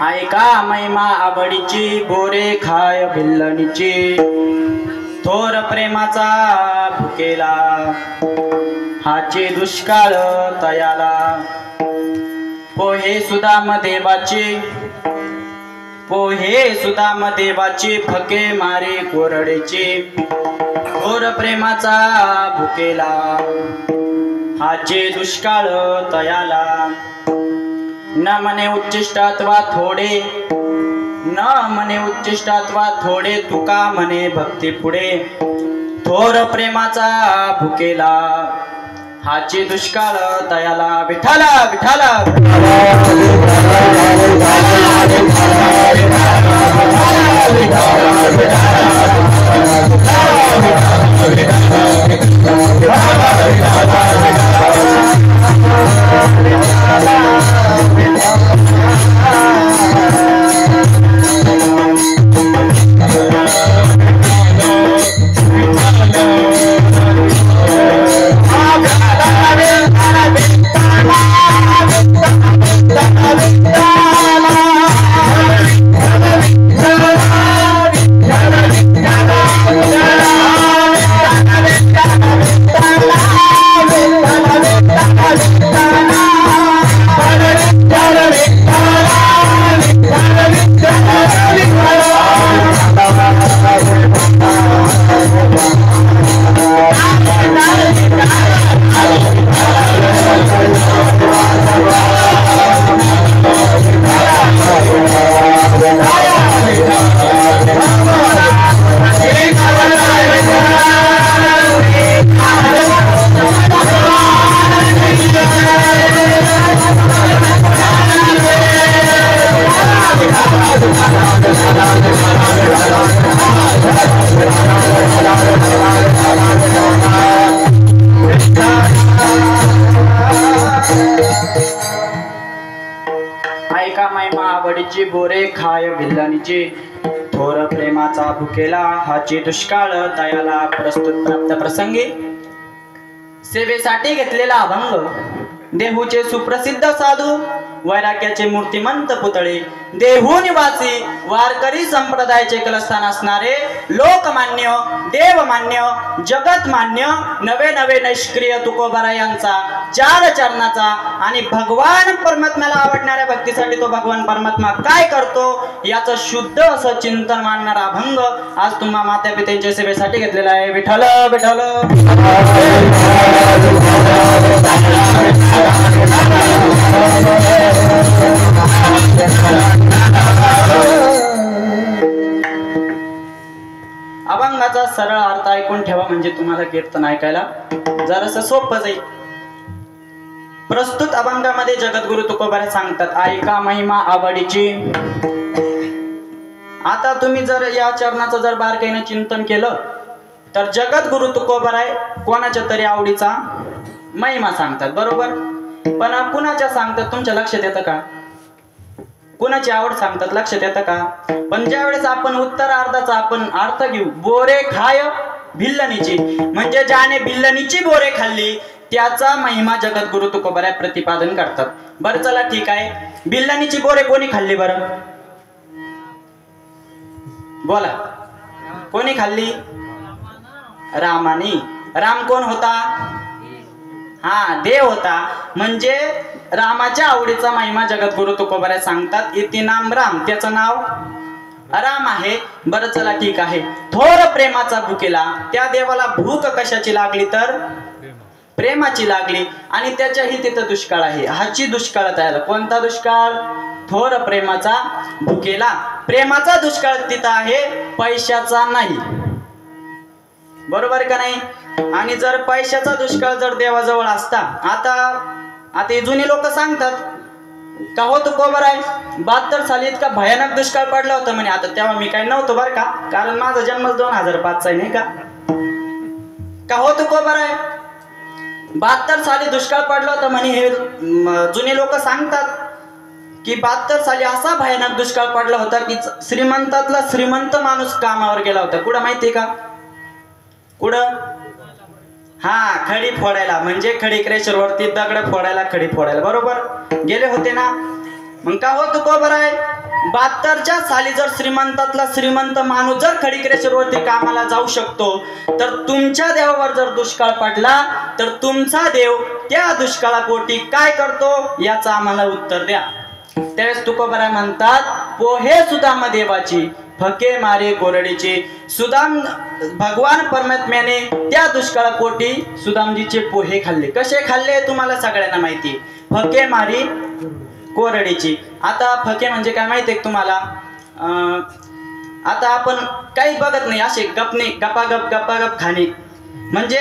ऐका महिमा आवडीची बोरे खाय भिल्लणीची थोर प्रेमाचा भुकेला हाचे दुष्काळ तयाला पोहे सुदाम देवाची फके मारे कोरडेची थोर प्रेमाचा भुकेला हाचे दुष्काळ तयाला न मने उच्चिष्टात्वा थोडे तुका मने भक्ती पुढे थोर प्रेमाचा भुकेला हाचे दुष्काळ तयाला विठाला विठाला ऐका महिमा आवडीची बोरे खाय भिल्लणीची थोर प्रेमाचा भुकेला हाची दुष्काळ तयाला प्रस्तुत प्राप्त प्रसंगी सेवेसाठी घेतलेला अभंग देहूचे सुप्रसिद्ध साधू वैराग्याचे मूर्तिमंत पुतळे देहू निवासी वारकरी संप्रदायाचे कलस्थान असणारे लोकमान्य देवमान्य जगतमान्य नवे नवे निष्क्रिय तुकोबारा यांचा चार चरणाचा आणि भगवान परमात्म्याला आवडणाऱ्या भक्तीसाठी तो भगवान परमात्मा काय करतो याचं शुद्ध असं चिंतन मांडणारा अभंग आज तुम्हा माता पित्यांच्या सेवेसाठी घेतलेला आहे. विठ्ठल विठ्ठल अभंगाचा सरळ अर्थ ऐकून ठेवा म्हणजे तुम्हाला कीर्तन ऐकायला जरासं सोपं जाईल. प्रस्तुत अभंगामध्ये जगद्गुरु तुकोबारे सांगतात ऐका महिमा आवडीची. आता तुम्ही जर या चरणाचं जर बारकाईने चिंतन केलं तर जगद्गुरु तुकोबाराय कोणाच्या तरी आवडीचा महिमा सांगतात बरोबर. पण कुणाच्या सांगतात तुमच्या लक्षात येतं का? कुणाची आवड सांगतात लक्षात येतं का? पण ज्या वेळेस आपण उत्तरार्धाचा आपण अर्थ घेऊ बोरे खाय भिल्लणीची म्हणजे ज्याने भिल्लणीची बोरे खाल्ली त्याचा महिमा जगद्गुरु तुकोबाराय प्रतिपादन करतात. बरं चला ठीक आहे. भिल्लणीची बोरे कोणी खाल्ली बरं बोला. कोणी खाल्ली? रामानी. राम कोण होता? हा देव होता. म्हणजे रामाच्या आवडीचा महिमा जगद्गुरु तुकोबाराय सांगतात इति नाम राम त्याचं नाव राम आहे. बरं चला ठीक आहे. थोर प्रेमाचा भुकेला त्या देवाला भूक कशाची लागली तर प्रेमाची लागली आणि त्याच्याही तिथं दुष्काळ आहे. हाची दुष्काळ तयार. कोणता दुष्काळ? थोर प्रेमाचा भुकेला. प्रेमाचा दुष्काळ तिथं आहे पैशाचा नाही बरोबर का नाही. आणि जर पैशाचा दुष्काळ जर देवाजवळ असता आता जुनी लोक सांगतात का हो तुकोबाराय 72 साली इतका भयानक दुष्काळ पडला होता म्हणे. आता तेव्हा मी काय नव्हतो बरं का कारण माझा जन्म 2005 आहे नाही का हो तुकोबाराय 72 साली दुष्काळ पडला होता म्हणे. हे जुने लोक सांगतात की 72 साली असा भयानक दुष्काळ पडला होता की श्रीमंतातला श्रीमंत माणूस कामावर गेला होता. कुठं माहितीये का? कुठं? हा खडी फोडायला म्हणजे खडी क्रेशर वरती दगड फोडायला खडी फोडायला बरोबर गेले होते ना. मग का हो तुकोबराय 72च्या साली जर श्रीमंतातला श्रीमंत माणूस जर खडीकरेश्वरवरती कामाला जाऊ शकतो, तर तुमच्या देवावर जर दुष्काळ पडला तर तुमचा देव त्या दुष्काळापोटी काय करतो याचं आम्हाला उत्तर द्या. त्यावेळेस तुकोबराय म्हणतात, पोहे सुदाम देवाची फके मारे कोरडीचे. सुदाम भगवान परमात्म्याने त्या दुष्काळापोटी सुदामजीचे पोहे खाल्ले. कसे खाल्ले तुम्हाला सगळ्यांना माहिती, फके मारी कोरडीची. आता फके म्हणजे काय माहितीये तुम्हाला? आता आपण काही बघत नाही, असे गपने गपागप खाणे. म्हणजे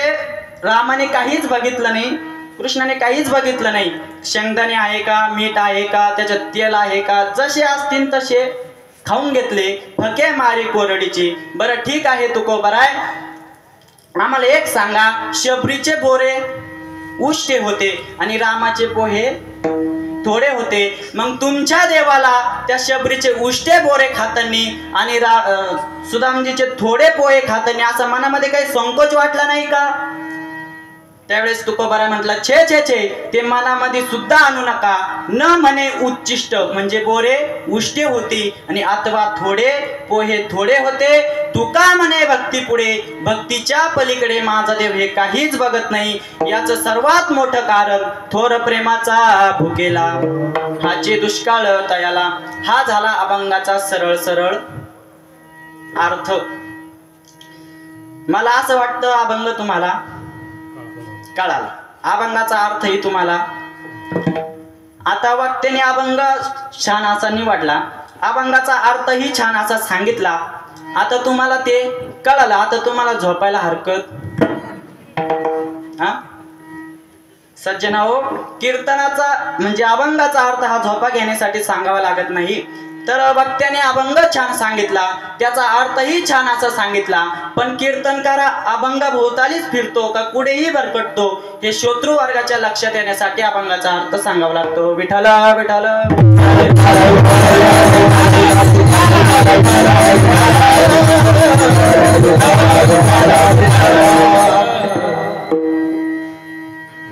रामाने काहीच बघितलं नाही, कृष्णाने काहीच बघितलं नाही. शेंगदाणे आहे का, मीठ आहे का, त्याच्यात तेल आहे का, जसे असतील तसे खाऊन घेतले. फके मारी कोरडीची. बरं ठीक आहे तुकोबराय, आम्हाला एक सांगा, शबरीचे बोरे उष्टे होते आणि रामाचे पोहे थोडे होते. मग तुमच्या देवाला त्या शबरीचे उष्टे बोरे खातानी आणि सुदामजीचे थोडे पोहे खातानी असं मनामध्ये काही संकोच वाटला नाही का? त्यावेळेस तुकोबराय म्हटलं, छे छे छे, ते मनामध्ये सुद्धा आणू नका. न म्हणे उच्चिष्ट म्हणजे बोरे उष्टे होती आणि अथवा थोडे पोहे थोडे होते. तुका म्हणे भक्ती पुढे, भक्तीच्या पलीकडे माझा देव हे काहीच बघत नाही. याचं सर्वात मोठं कारण थोर प्रेमाचा भुकेला, हाचे दुष्काळ तयाला. हा झाला अभंगाचा सरळ सरळ अर्थ. मला असं वाटतं अभंग तुम्हाला कळाला, अभंगाचा अर्थही तुम्हाला. आता वक्त्याने अभंग छान असा निवडला, अभंगाचा अर्थही छान असा सांगितला. आता तुम्हाला ते कळालं, आता तुम्हाला झोपायला हरकत हा सज्जनाओ. कीर्तनाचा म्हणजे अभंगाचा अर्थ हा झोपा घेण्यासाठी सांगावा लागत नाही. तर वक्त्याने अभंग छान सांगितला, त्याचा अर्थही छान असा सांगितला. पण कीर्तनकार अभंग भोवतालीच फिरतो का कुठेही भरकटतो हे श्रोतृ वर्गाच्या लक्षात येण्यासाठी अभंगाचा अर्थ सांगावा लागतो. विठ्ठल विठ्ठल.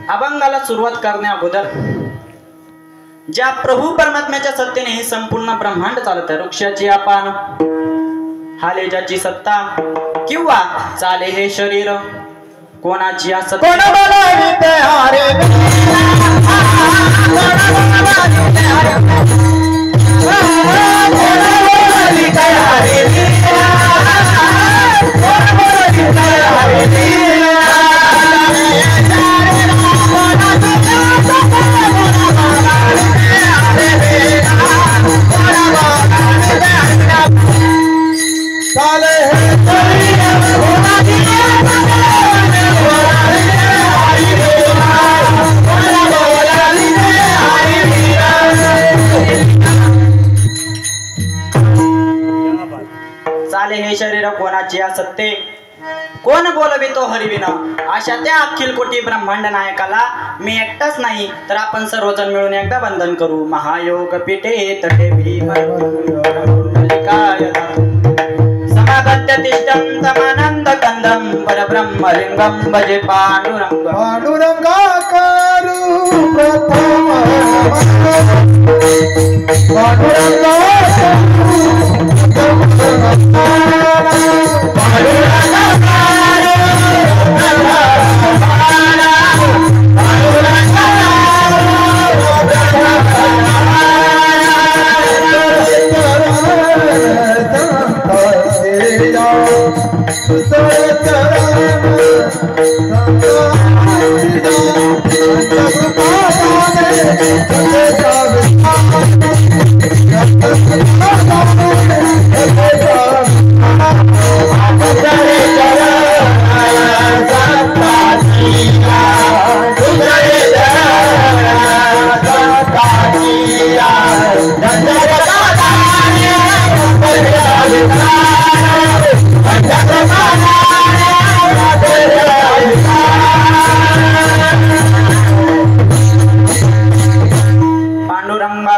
अभंगाला सुरुवात करण्या अगोदर ज्या प्रभू परमात्म्याच्या सत्तेने हे संपूर्ण ब्रह्मांड चालत आहे, वृक्षाची आपण हालेजाची सत्ता किंवा चाले हे शरीर कोणाची सत्ता, हे शरीर कोणाची सत्ते, कोण बोलवितो हरिविना. अशा त्या अखिल कोटी ब्रह्मांड नायकाला मी एकटाच नाही तर आपण सर्वजण मिळून एकदा वंदन करू. महायोग पीठे तटे समागत्य तिष्ठं समानंद कंदं परब्रह्मलिंगं भजे पांडुरंग. पांडुरंगाकारू प्रथम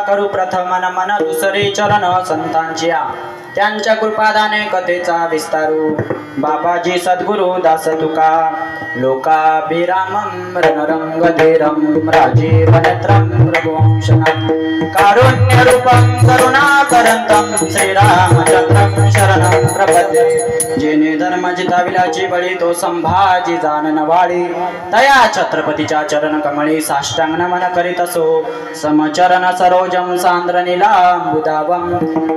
करू प्रथम मन दुसरे चरण संतांच्या, त्यांच्या कृपादाने कथेचा विस्तारू. बाबाजी सद्गुरु दास तुका लोकाभिरामं रणरंग धीरं राजीव नेत्रं रघुवंशनाथ. कारुण्य रूपं करुणाकरंतं श्रीरामचंद्रं शरणं प्रपद्ये। जेने धर्म जिताविलाची बळी तो संभाजी जानन वाळी, तया छत्रपतीच्या चरण कमळी साष्टांग नमन करीत असो। समचरण सरोजं सांद्र नीलांबुदावं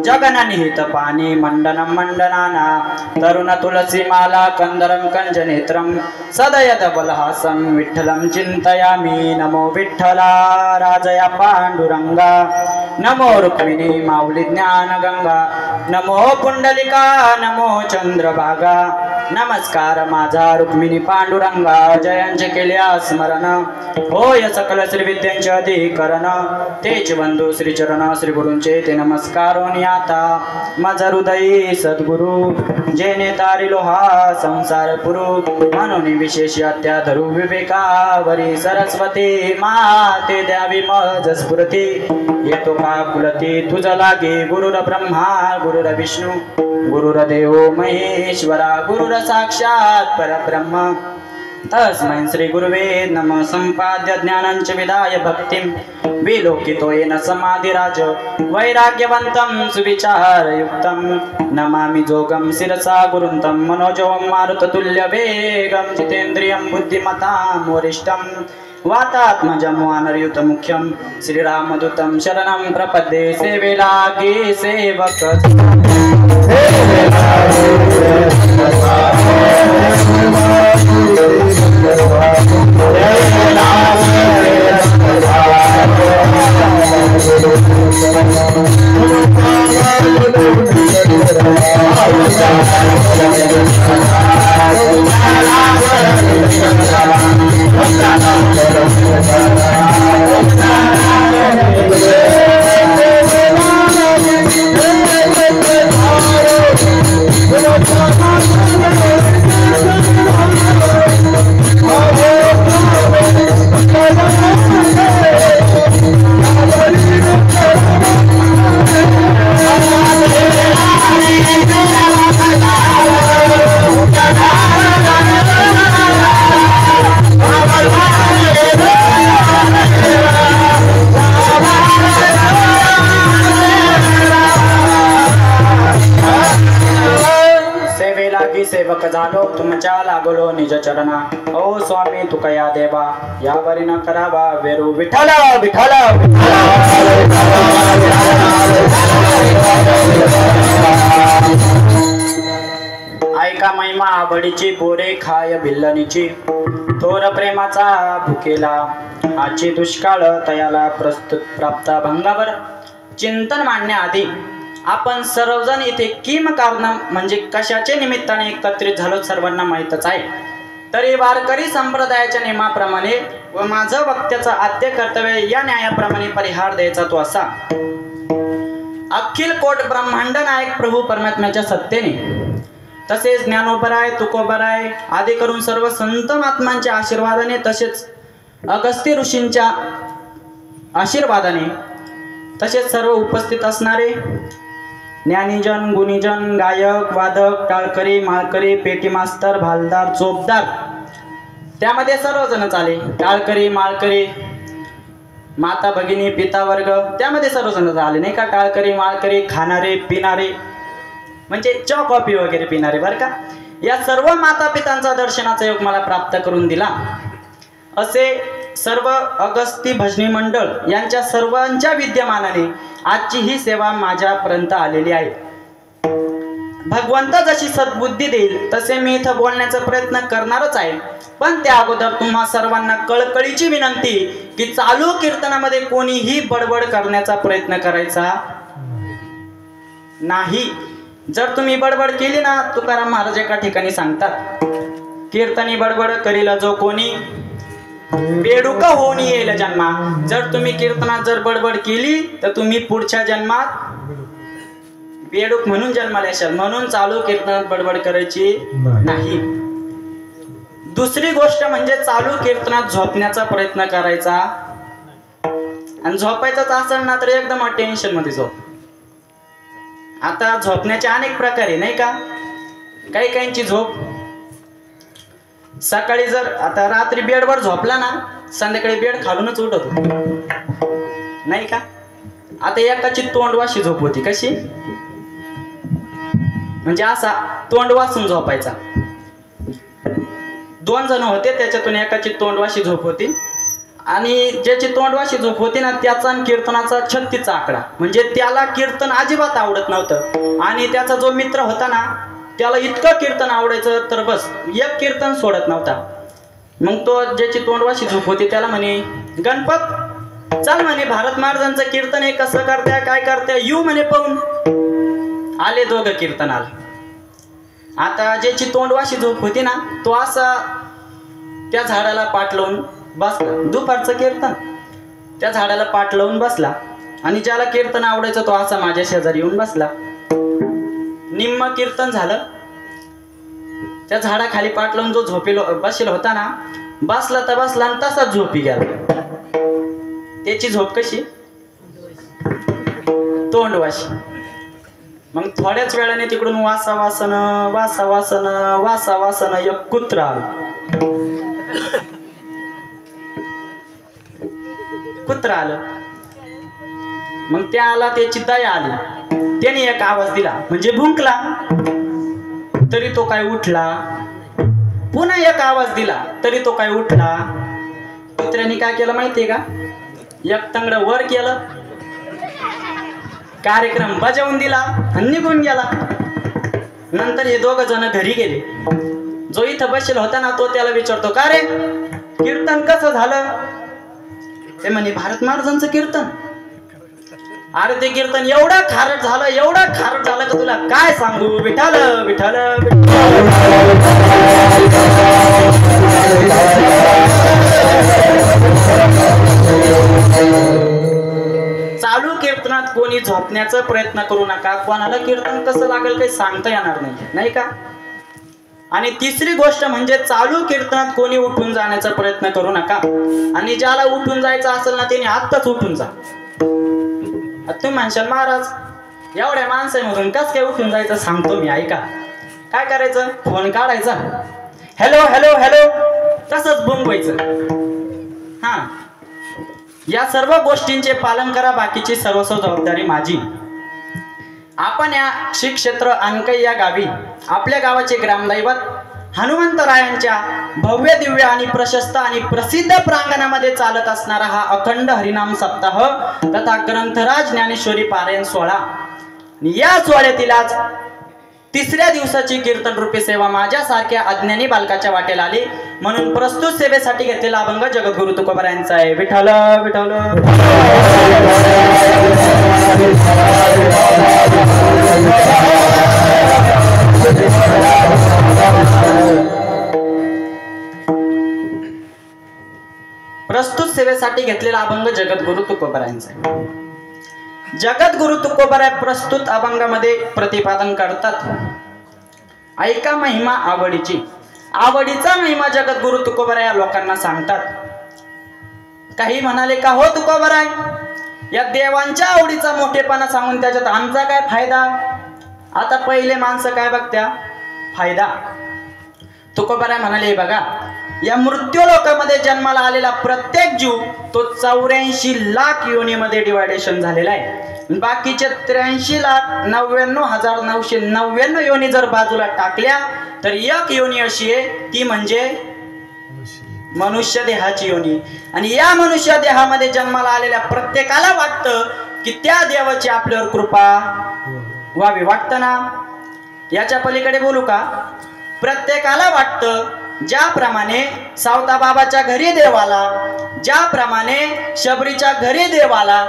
जगननिहित पाणी मंडनं मंडनाना, तरुण तुलसी माला कंदरं कंजनेत्रं सदयत बलहासं विठ्ठलं चिंतयामि। नमो विठ्ठला राजया पांडुरंगा, नमो रुक्मिणी माऊली ज्ञान गंगा, नमो पुंडलिका नमो चंद्रभागा। नमस्कार माझा रुक्मिणी पांडुरंगा, जयांचे केले स्मरण होय सकल श्री विद्यांचे अधिकरण। तेच बंधू श्री चरण श्री गुरूंचे ते नमस्कारोनी आता, माझा हृदयी सद्गुरु जेने तारिलो हा संसार पुरु। म्हणून विशेष अत्या धरू विवेकावरी, सरस्वती माते द्यावी मज स्फुरती। येतो का कुलती तुझ लागे, गुरुर ब्रह्मा गुरुर विष्णू गुरुर्देव महेश्वरा, गुरुर साक्षात परब्रह्म। तस्मै श्री गुरुवे नमः। संपाद्य ज्ञानांच विदाय भक्तिं, विलोकितो येन समाधिराज वैराग्यवंतं सुविचारयुक्तं। नमामि जोगं शिरसा गुरुन्तं, मनोजवं मारुततुल्य वेगं जितेन्द्रियं बुद्धिमतां वरिष्ठं। वातात्मजं वानरयुत मुख्यं श्रीरामदूतं शरणं प्रपद्ये। सेवेलागे सेवक सेवक झालो तुमच्या लागलो निज चरणा। ओ स्वामी तुकया देवा यावरी न करावा वेरू। विठ्ठल विठ्ठल ऐका महिमा आवडीची, बोरे खाय भिल्लनीची, थोर प्रेमाचा भुकेला आजची दुष्काळ तयाला प्रस्तुत प्राप्त भंगावर। चिंतन मांडण्याआधी आपण सर्वजण इथे किम कारण म्हणजे कशाचे निमित्ताने एकत्रित झालो सर्वांना माहीतच आहे। तरी वारकरी संप्रदायाच्या नियमाप्रमाणे व माझं वक्त्याचं आद्य कर्तव्य या न्यायाप्रमाणे परिहार द्यायचा तो असा। अखिल कोट ब्रह्मांड नायक प्रभू परमात्म्याच्या सत्तेने, तसेच ज्ञानोबराय तुकोबराय आदी करून सर्व संत महात्मांच्या आशीर्वादाने, तसेच अगस्त्य ऋषींच्या आशीर्वादाने, तसेच सर्व उपस्थित असणारे ज्ञानीजन गुणीजन गायक वादक टाळकरी माळकरी पेटी मास्तर भालदार चोपदार, त्यामध्ये सर्वजण आले। टाळकरी माळकरी माता भगिनी पिता वर्ग त्यामध्ये सर्वजण आले नाही का। टाळकरी माळकरी खाणारे पिणारे म्हणजे चहा कॉफी वगैरे पिणारे बरं का। या सर्व माता पितांचा दर्शनाचा योग मला प्राप्त करून दिला। असे सर्व अगस्ती भजनी मंडळ यांच्या सर्वांच्या विद्यमानाने आजची ही सेवा माझ्यापर्यंत आलेली आहे। भगवंत जशी सद्बुद्धी देईल तसे मी इथं बोलण्याचा प्रयत्न करणारच आहे। पण त्या अगोदर तुम्हा सर्वांना कळकळीची विनंती की चालू कीर्तनामध्ये कोणीही बडबड करण्याचा प्रयत्न करायचा नाही। जर तुम्ही बडबड केली ना, तुकाराम महाराज एका ठिकाणी सांगतात, कीर्तनी बडबड करील जो कोणी बेडूक होऊन येईल जन्मा। जर तुम्ही कीर्तनात जर बडबड केली तर तुम्ही पुढच्या जन्मात बेडूक म्हणून जन्माला येशाल। म्हणून चालू कीर्तनात बडबड करायची नाही। दुसरी गोष्ट म्हणजे चालू कीर्तनात झोपण्याचा प्रयत्न करायचा, आणि झोपायचंच असेल ना तर एकदम टेन्शन मध्ये झोप। आता झोपण्याचे अनेक प्रकार आहे नाही का। काही काहींची झोप सकाळी, जर आता रात्री बेडवर झोपला ना संध्याकाळी बेड खालूनच उठतो नाही का। आता एकाची तोंडवाशी झोप होती. कशी म्हणजे असा तोंड वासून झोपायचा. 2 जण होते, त्याच्यातून एकाची तोंडवाशी झोप होती. आणि ज्याची तोंडवाशी झोप होती ना त्याचा कीर्तनाचा 36 आकडा. म्हणजे त्याला कीर्तन अजिबात आवडत नव्हतं. आणि त्याचा जो मित्र होता ना त्याला इतकं कीर्तन आवडायचं तर बस एक कीर्तन सोडत नव्हता. मग तो ज्याची तोंडवाशी झोप होती त्याला म्हणे, गणपत चल म्हणे, भारत महाराजांचं कीर्तन आहे, कसं करत्या काय करत्या, येऊ म्हणे पाहून. आले दोघं कीर्तनाला. आता ज्याची तोंडवाशी झोप होती ना तो असा त्या झाडाला पाठ लावून बसला. दुपारचं कीर्तन, त्या झाडाला पाठ लावून बसला. आणि ज्याला कीर्तन आवडायचं तो असा माझ्या शेजारी येऊन बसला. निम्म कीर्तन झालं, त्या झाडाखाली पाठ लावून जो झोपेल बसेल होता ना बसला तर बसला आणि तसाच झोपी गेला. त्याची झोप कशी, तोंडवाशी. मग थोड्याच वेळाने तिकडून वासा वासन वासा वासन वासा वासन एक कुत्रा आला. कुत्रा आलं. मग त्याला त्याची दया आली. त्याने एक आवाज दिला म्हणजे भुंकला. तरी तो काय उठला. पुन्हा एक आवाज दिला तरी तो काय उठला. कुत्र्याने काय केलं माहितीये का, एक तंगड वर केलं, कार्यक्रम बजावून दिला आणि निघून गेला. नंतर हे 2 जण घरी गेले. जो इथं बसेल होता ना तो त्याला विचारतो, का रे कीर्तन कसं झालं. ते म्हणे, भारत महाराजांचं कीर्तन. अरे ते कीर्तन एवढं खारट झालं, एवढं खारट झालं का तुला काय सांगू. विठाल विठाल चालू कीर्तनात कोणी झोपण्याचा प्रयत्न करू नका. कोणाला कीर्तन कसं लागेल काही सांगता येणार नाही, नाही का. आणि तिसरी गोष्ट म्हणजे चालू कीर्तनात कोणी उठून जाण्याचा प्रयत्न करू नका. आणि ज्याला उठून जायचं असेल ना त्याने आत्ताच उठून जा. तुम्ही म्हणशाल महाराज एवढ्या माणसांमधून कस काय उठून जायचं, सांगतो मी, ऐका. काय करायचं, फोन काढायचा, हॅलो हॅलो हॅलो, तसंच बोंबवायचं. हा, या सर्व गोष्टींचे पालन करा. बाकीची सर्वस्व जबाबदारी माझी. आपण या श्री क्षेत्र अनकई या गावी आपल्या गावाचे ग्रामदैवत हनुमंतरायांच्या भव्य दिव्य आणि प्रशस्त आणि प्रसिद्ध प्रांगणामध्ये चालत असणारा हा अखंड हरिनाम सप्ताह तथा ग्रंथराज ज्ञानेश्वरी पारायण सोहळा. या सोहळ्यातील आज 3ऱ्या दिवसाची कीर्तन रूपी सेवा माझ्यासारख्या अज्ञानी बालकाच्या वाटेला आली. म्हणून प्रस्तुत सेवेसाठी घेतलेला अभंग जगद्गुरु तुकोबारायांचा आहे. विठ्ठल विठ्ठल. प्रस्तुत सेवेसाठी घेतलेला अभंग जगद्गुरु तुकोबारायांचा आहे. जगद्गुरु तुकोबाराय प्रस्तुत अभंगामध्ये प्रतिपादन करतात, ऐका महिमा आवडीची. आवडीचा महिमा जगद्गुरु तुकोबाराय या लोकांना सांगतात. काही म्हणाले का हो तुकोबाराय, या देवांच्या आवडीचा मोठेपणा सांगून त्याच्यात आमचा काय फायदा. आता पहिले माणसं काय बघत्या, फायदा. तुकोबाराय म्हणाले, बघा या मृत्यू लोकांमध्ये जन्माला आलेला प्रत्येक जीव तो 84 लाख योनीमध्ये डिवायडेशन झालेला आहे. बाकीचे 83,99,999 योनी जर बाजूला टाकल्या तर एक योनी अशी आहे, ती म्हणजे मनुष्य देहाची योनी. आणि या मनुष्य देहामध्ये जन्माला आलेल्या प्रत्येकाला वाटतं की त्या देवाची आपल्यावर कृपा व्हावी. वाटतं ना. याच्या पलीकडे बोलू का. प्रत्येकाला वाटतं ज्याप्रमाणे सावता बाबाच्या घरी देवाला, ज्याप्रमाणे शबरीच्या घरी देवाला,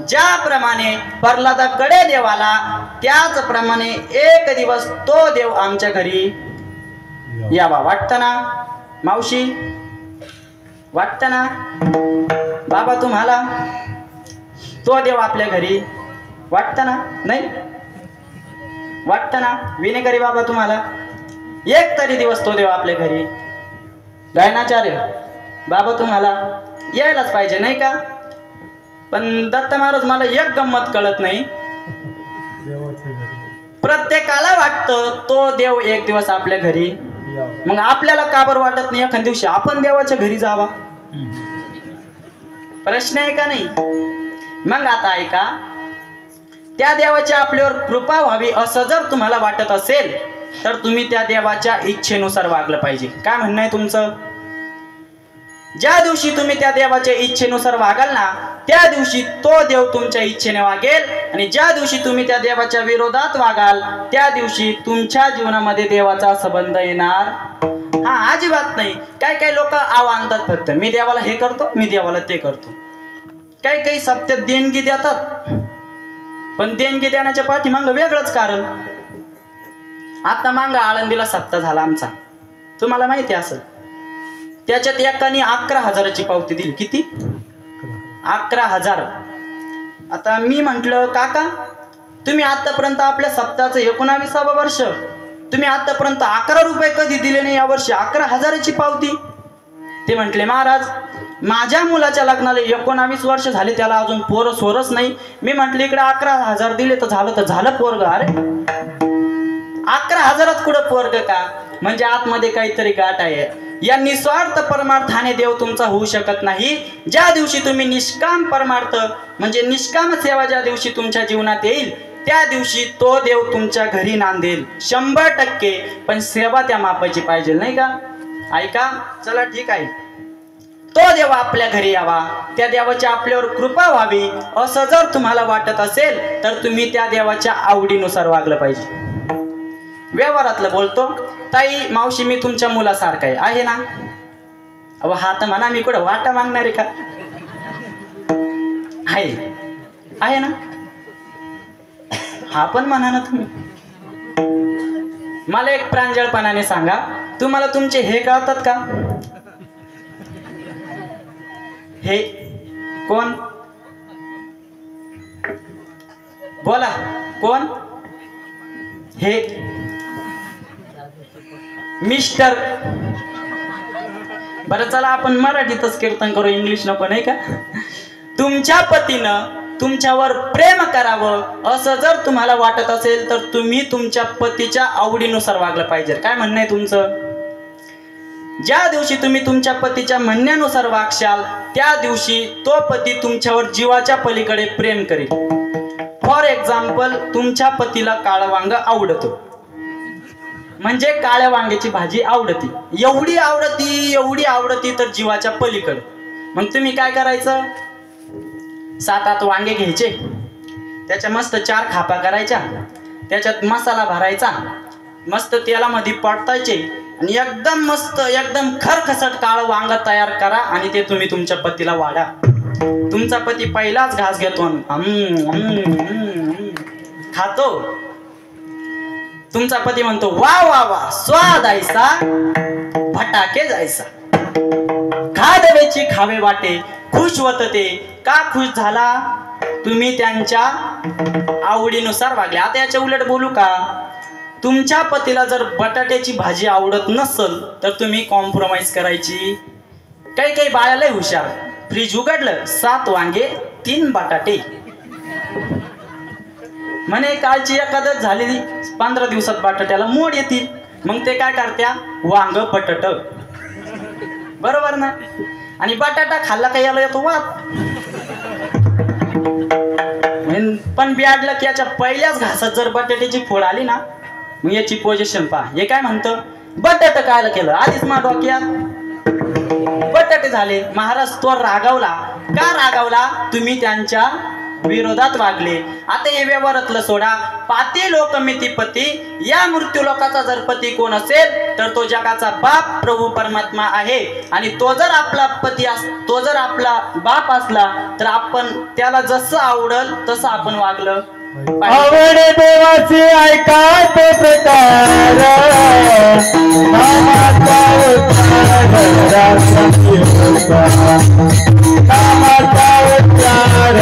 ज्याप्रमाणे प्रल्हादाकडे देवाला, त्याचप्रमाणे एक दिवस तो देव आमच्या घरी यावा. वाटतं ना मावशी, वाटतं ना बाबा तुम्हाला, तो देव आपल्या घरी वाटतं ना. नाही वाटतं ना विनेकरी बाबा तुम्हाला, एक तरी दिवस तो देव आपल्या घरी. गायनाचार्य बाबा तुम्हाला यायलाच पाहिजे, नाही का. पण दत्त महाराज मला एक गंमत कळत नाही. प्रत्येकाला वाटतं तो देव एक दिवस आपल्या घरी, मग आपल्याला का बरं वाटत नाही एखाद्या दिवशी आपण देवाच्या घरी जावा. प्रश्न आहे का नाही. मग आता ऐका, त्या देवाची आपल्यावर कृपा व्हावी असं जर तुम्हाला वाटत असेल तर तुम्ही त्या देवाच्या इच्छेनुसार वागलं पाहिजे. काय म्हणणं आहे तुमचं? ज्या दिवशी तुम्ही त्या देवाच्या इच्छेनुसार वागाल ना त्या दिवशी तो देव तुमच्या इच्छेने वागेल, आणि ज्या दिवशी तुम्ही त्या देवाच्या विरोधात वागाल त्या दिवशी तुमच्या जीवनामध्ये देवाचा संबंध येणार हा अजिबात नाही. काही काही लोक आणतात फक्त मी देवाला हे करतो, मी देवाला ते करतो. काही काही सप्त्यात देणगी देतात, पण देणगी देण्याच्या पाठीमागं वेगळंच कारण. आता मागं आळंदीला सप्ताह झाला आमचा, तुम्हाला माहिती असेल. त्याच्यात एकाने 11,000ची पावती दिली. किती? 11,000. आता मी म्हंटल काका तुम्ही आतापर्यंत आपल्या सप्ताहाचं 19वे वर्ष, तुम्ही आतापर्यंत 11 रुपये कधी दिले नाही, या वर्षी 11,000ची पावती. ते म्हटले महाराज माझ्या मुलाच्या लग्नाला 19 वर्ष झाले, त्याला अजून पोरं सोरच नाही. मी म्हटलं इकडे 11,000 दिले तर झालं पोरग. अरे 11,000त कुठं पोरग का? म्हणजे आतमध्ये काहीतरी गाठ आहे. या निस्वार्थ परमार्थाने देव तुमचा होऊ शकत नाही. ज्या दिवशी तुम्ही निष्काम परमार्थ म्हणजे निष्काम सेवा ज्या दिवशी तुमच्या जीवनात येईल त्या दिवशी तो देव तुमच्या घरी नांदेल 100%. पण सेवा त्या मापाची पाहिजे, नाही का? ऐका, चला ठीक आहे. तो देव आपल्या घरी यावा, त्या देवाची आपल्यावर कृपा व्हावी असं जर तुम्हाला वाटत असेल तर तुम्ही त्या देवाच्या आवडीनुसार वागलं पाहिजे. व्यवहारातलं बोलतो. ताई मावशी मी तुमच्या मुलासारखा आहे ना? अहो हा तर म्हणा, मी कुठं वाटा मागणार आहे का? आहे ना? हा पण म्हणा ना तुम्ही. मला एक प्रांजळपणाने सांगा, तुम्हाला तुमचे हे कळतात का? हे कोण? बोला कोण? हे मिस्टर. बरं चला आपण मराठीतच कीर्तन करू, इंग्लिश नको, नाही का? तुमच्या पतीनं तुमच्यावर प्रेम करावं असं जर तुम्हाला वाटत असेल तर तुम्ही तुमच्या पतीच्या आवडीनुसार वागलं पाहिजे. काय म्हणणं आहे तुमचं? ज्या दिवशी तुम्ही तुमच्या पतीच्या म्हणण्यानुसार वागशाल त्या दिवशी तो पती तुमच्यावर जीवाच्या पलीकडे प्रेम करेल. फॉर एक्झाम्पल तुमच्या पतीला काळं वांग आवडतं, म्हणजे काळ्या वांग्याची भाजी आवडती, एवढी आवडती तर जीवाच्या पलीकडे. मग तुम्ही काय करायचं? 7-8 वांगे घ्यायचे, त्याच्या मस्त 4 खापा करायच्या, त्याच्यात मसाला भरायचा, मस्त तेलामध्ये परतायचे आणि एकदम मस्त एकदम खरखसट काळं वांग तयार करा आणि ते तुम्ही तुमच्या पतीला वाढा. तुमचा पती पहिलाच घास घेतो, खातो. तुमचा पती म्हणतो वा वा वा स्वाद ऐसा फटाके जायसा, खा देवेची खावे वाटे, खुश होत ते. का खुश झाला? तुम्ही त्यांच्या आवडीनुसार वागले. आता याच्या उलट बोलू का? तुमच्या पतीला जर बटाट्याची भाजी आवडत नसेल तर तुम्ही कॉम्प्रोमाइज करायची. काही काही बाया लय हुशार, फ्रीज उघडलं 7 वांगे 3 बटाटे, म्हणे कालची एकादश झाली 15 दिवसात बटाट्याला मोड येतील. मग ते काय करत्या? वांग बटाट. बरोबर ना? आणि बटाटा खाल्ला का याला येतो वाद. पण बियाडलं की याच्या पहिल्याच घासात जर बटाट्याची फोड आली ना मग याची पोझिशन पहा. हे काय म्हणतं? बटाट कायला केलं? आधीच मा डोक्यात बटाटे झाले. महाराज तो रागावला. का रागावला? तुम्ही त्यांच्या विरोधात वागले. आता हे व्यवहारातलं सोडा. पाती लोक मिती पती, या मृत्यू लोकाचा जर पती कोण असेल तर तो जगाचा बाप प्रभू परमात्मा आहे. आणि तो जर आपला पती तो जर आपला बाप असला तर आपण त्याला जसं आवडल तसं आपण वागलं आवड देवाची ऐका तो प्रकार, नामाचा उच्चार नामाचा उच्चार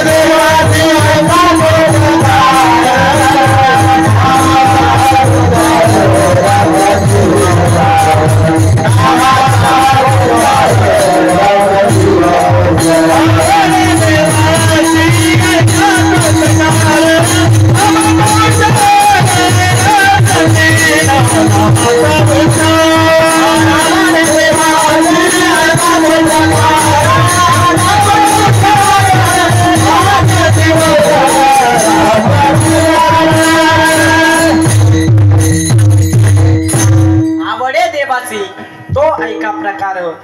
देवाची ऐका तो प्रकार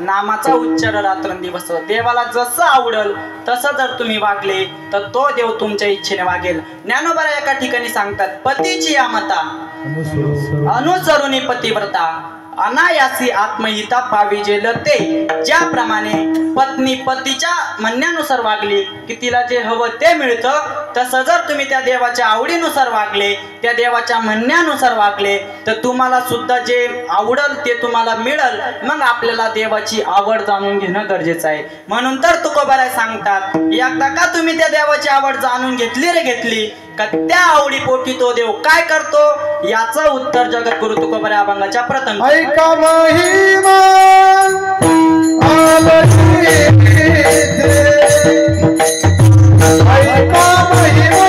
नामाचा उच्चार रात्रंदिवस देवाला जसं आवडल तसं जर तुम्ही वागले तर तो देव तुमच्या इच्छेने वागेल. ज्ञानोबा एका ठिकाणी सांगतात, पतीची या मता अनुसरुनी पतिव्रता अनायासी आत्महिता पाविजेल ते. ज्याप्रमाणे पत्नी पतीच्या म्हणण्यानुसार वागली की तिला जे हवं ते मिळतं, तसं जर तुम्ही त्या देवाच्या आवडीनुसार वागले, त्या देवाच्या म्हणण्यानुसार वागले तर तुम्हाला सुद्धा जे आवडल ते तुम्हाला मिळल. मग आपल्याला देवाची आवड जाणून घेणं गरजेचं आहे. म्हणून तर तुकोबाराय सांगतात, एकदा का तुम्ही त्या देवाची आवड जाणून घेतली रे घेतली का त्या आवडीपोटी तो देव काय करतो याचं उत्तर जगद्गुरु तुकोबाराय अभंगाच्या प्रथम. ऐका महिमा ऐका महिमा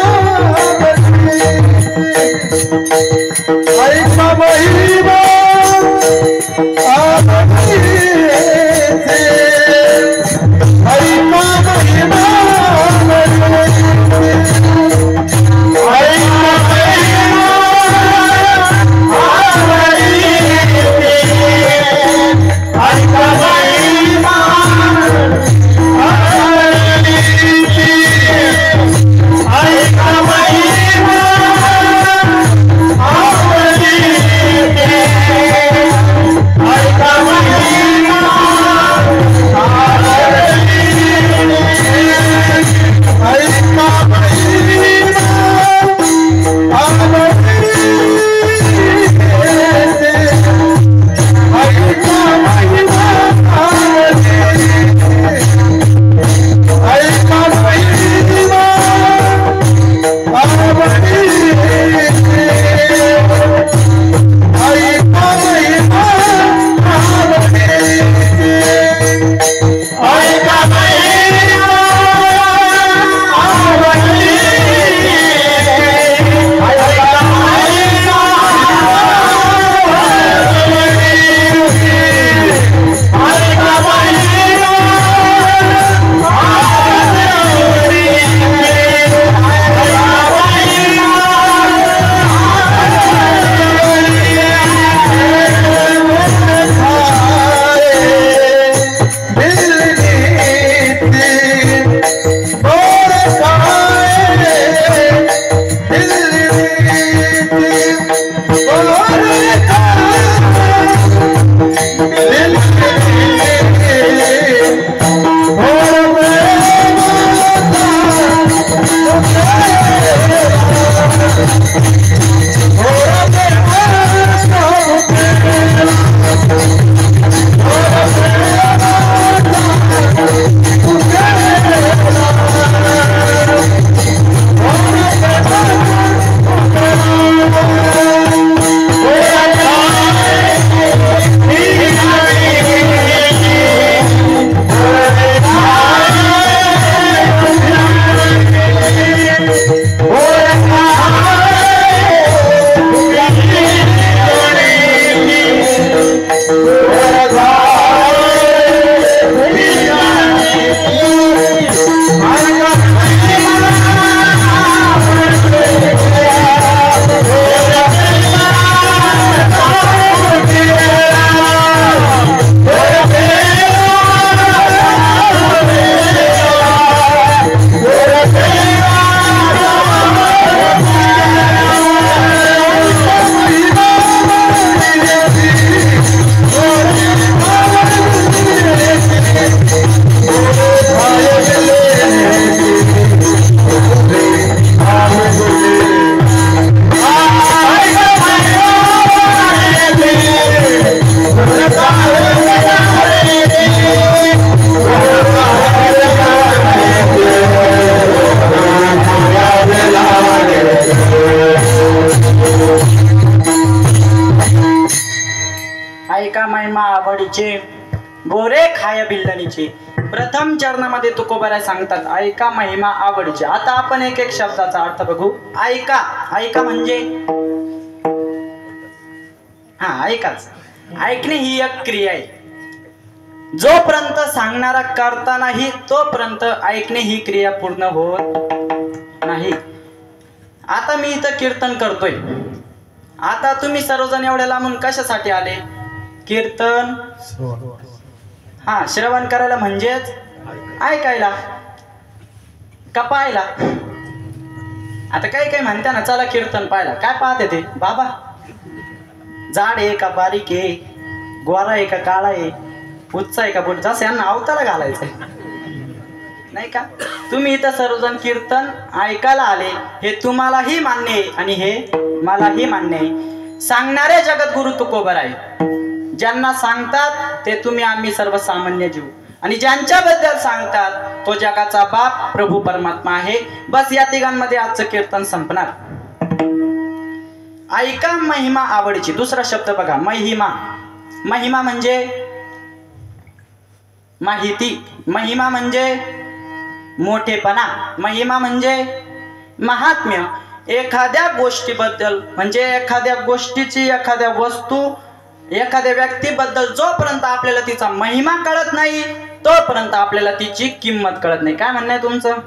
ऐका महिमा आवडीचे गोरे खाय बिल्लणीचे. प्रथम चरणामध्ये तुकोबाराय सांगतात ऐका महिमा आवडीचे. आता आपण एक एक शब्दाचा अर्थ बघू. ऐका, ऐका म्हणजे ऐकाच. ऐकणे ही एक क्रिया आहे. जोपर्यंत सांगणारा करता नाही तोपर्यंत ऐकणे ही क्रिया पूर्ण होत नाही. आता मी इथं कीर्तन करतोय. आता तुम्ही सर्वजण एवढ्या लांबून कशासाठी आले? कीर्तन हा, श्रवण करायला म्हणजेच ऐकायला का पाहायला. आता काही काही म्हणता ना, चला कीर्तन पाहायला. काय पाहते ते बाबा? जाड आहे का बारीक आहे, गोरा आहे का काळा आहे, उच्च आहे का बुट, जसं यांना अवताला घालायचंय नाही का. तुम्ही इथं सर्वजण कीर्तन ऐकायला आले हे तुम्हालाही मान्य आहे आणि हे मलाही मान्य आहे. सांगणारे जगद्गुरु तुकोबराय, ज्यांना सांगतात ते तुम्ही आम्ही सर्वसामान्य जीव, आणि ज्यांच्याबद्दल सांगतात तो जगाचा बाप प्रभू परमात्मा आहे. बस या तिघांमध्ये आजचं कीर्तन संपणार. ऐका महिमा आवडीची. दुसरा शब्द बघा, महिमा. महिमा म्हणजे माहिती, महिमा म्हणजे मोठेपणा, महिमा म्हणजे महात्म्य. एखाद्या गोष्टीबद्दल म्हणजे एखाद्या गोष्टीची, एखाद्या वस्तू, एखाद्या व्यक्तीबद्दल जोपर्यंत आपल्याला तिचा महिमा कळत नाही तोपर्यंत आपल्याला तिची किंमत कळत नाही. काय म्हणणं आहे तुमचं?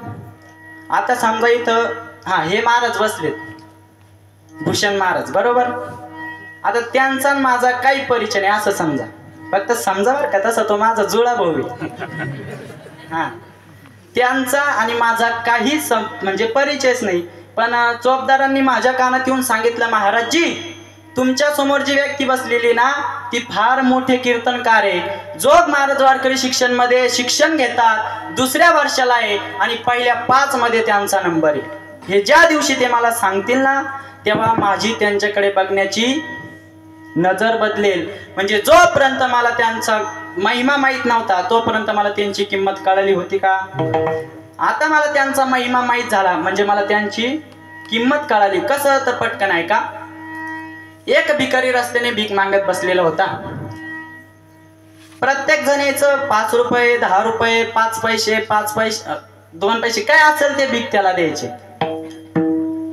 आता समजा इथं हे महाराज बसलेत, भूषण महाराज, बरोबर. आता त्यांचा आणि माझा काही परिचय नाही असं समजा, फक्त समजा बरं का, तसा तो माझा जुळा भाऊ आहे. त्यांचा आणि माझा काही म्हणजे परिचयच नाही. पण चोपदारांनी माझ्या कानात येऊन सांगितलं, महाराजजी तुमच्या समोर जी व्यक्ती बसलेली ना ती फार मोठे कीर्तनकार आहे. जोग महाराज वारकरी शिक्षण मध्ये शिक्षण घेतात, दुसऱ्या वर्षाला आहे आणि पहिल्या 5 मध्ये त्यांचा नंबर आहे. हे ज्या दिवशी ते मला सांगतील ना तेव्हा माझी त्यांच्याकडे बघण्याची नजर बदलेल. म्हणजे जोपर्यंत मला त्यांचा महिमा माहीत नव्हता तोपर्यंत मला त्यांची किंमत कळली होती का? आता मला त्यांचा महिमा माहीत झाला म्हणजे मला त्यांची किंमत कळाली. कसं? तर पटकन आहे का, एक भिकारी रस्त्याने भीक मागत बसलेला होता. प्रत्येक जणीचं 5 रुपये, 10 रुपये, 5 पैसे, 5 पैसे, 2 पैसे काय असेल ते भीक त्याला द्यायचे.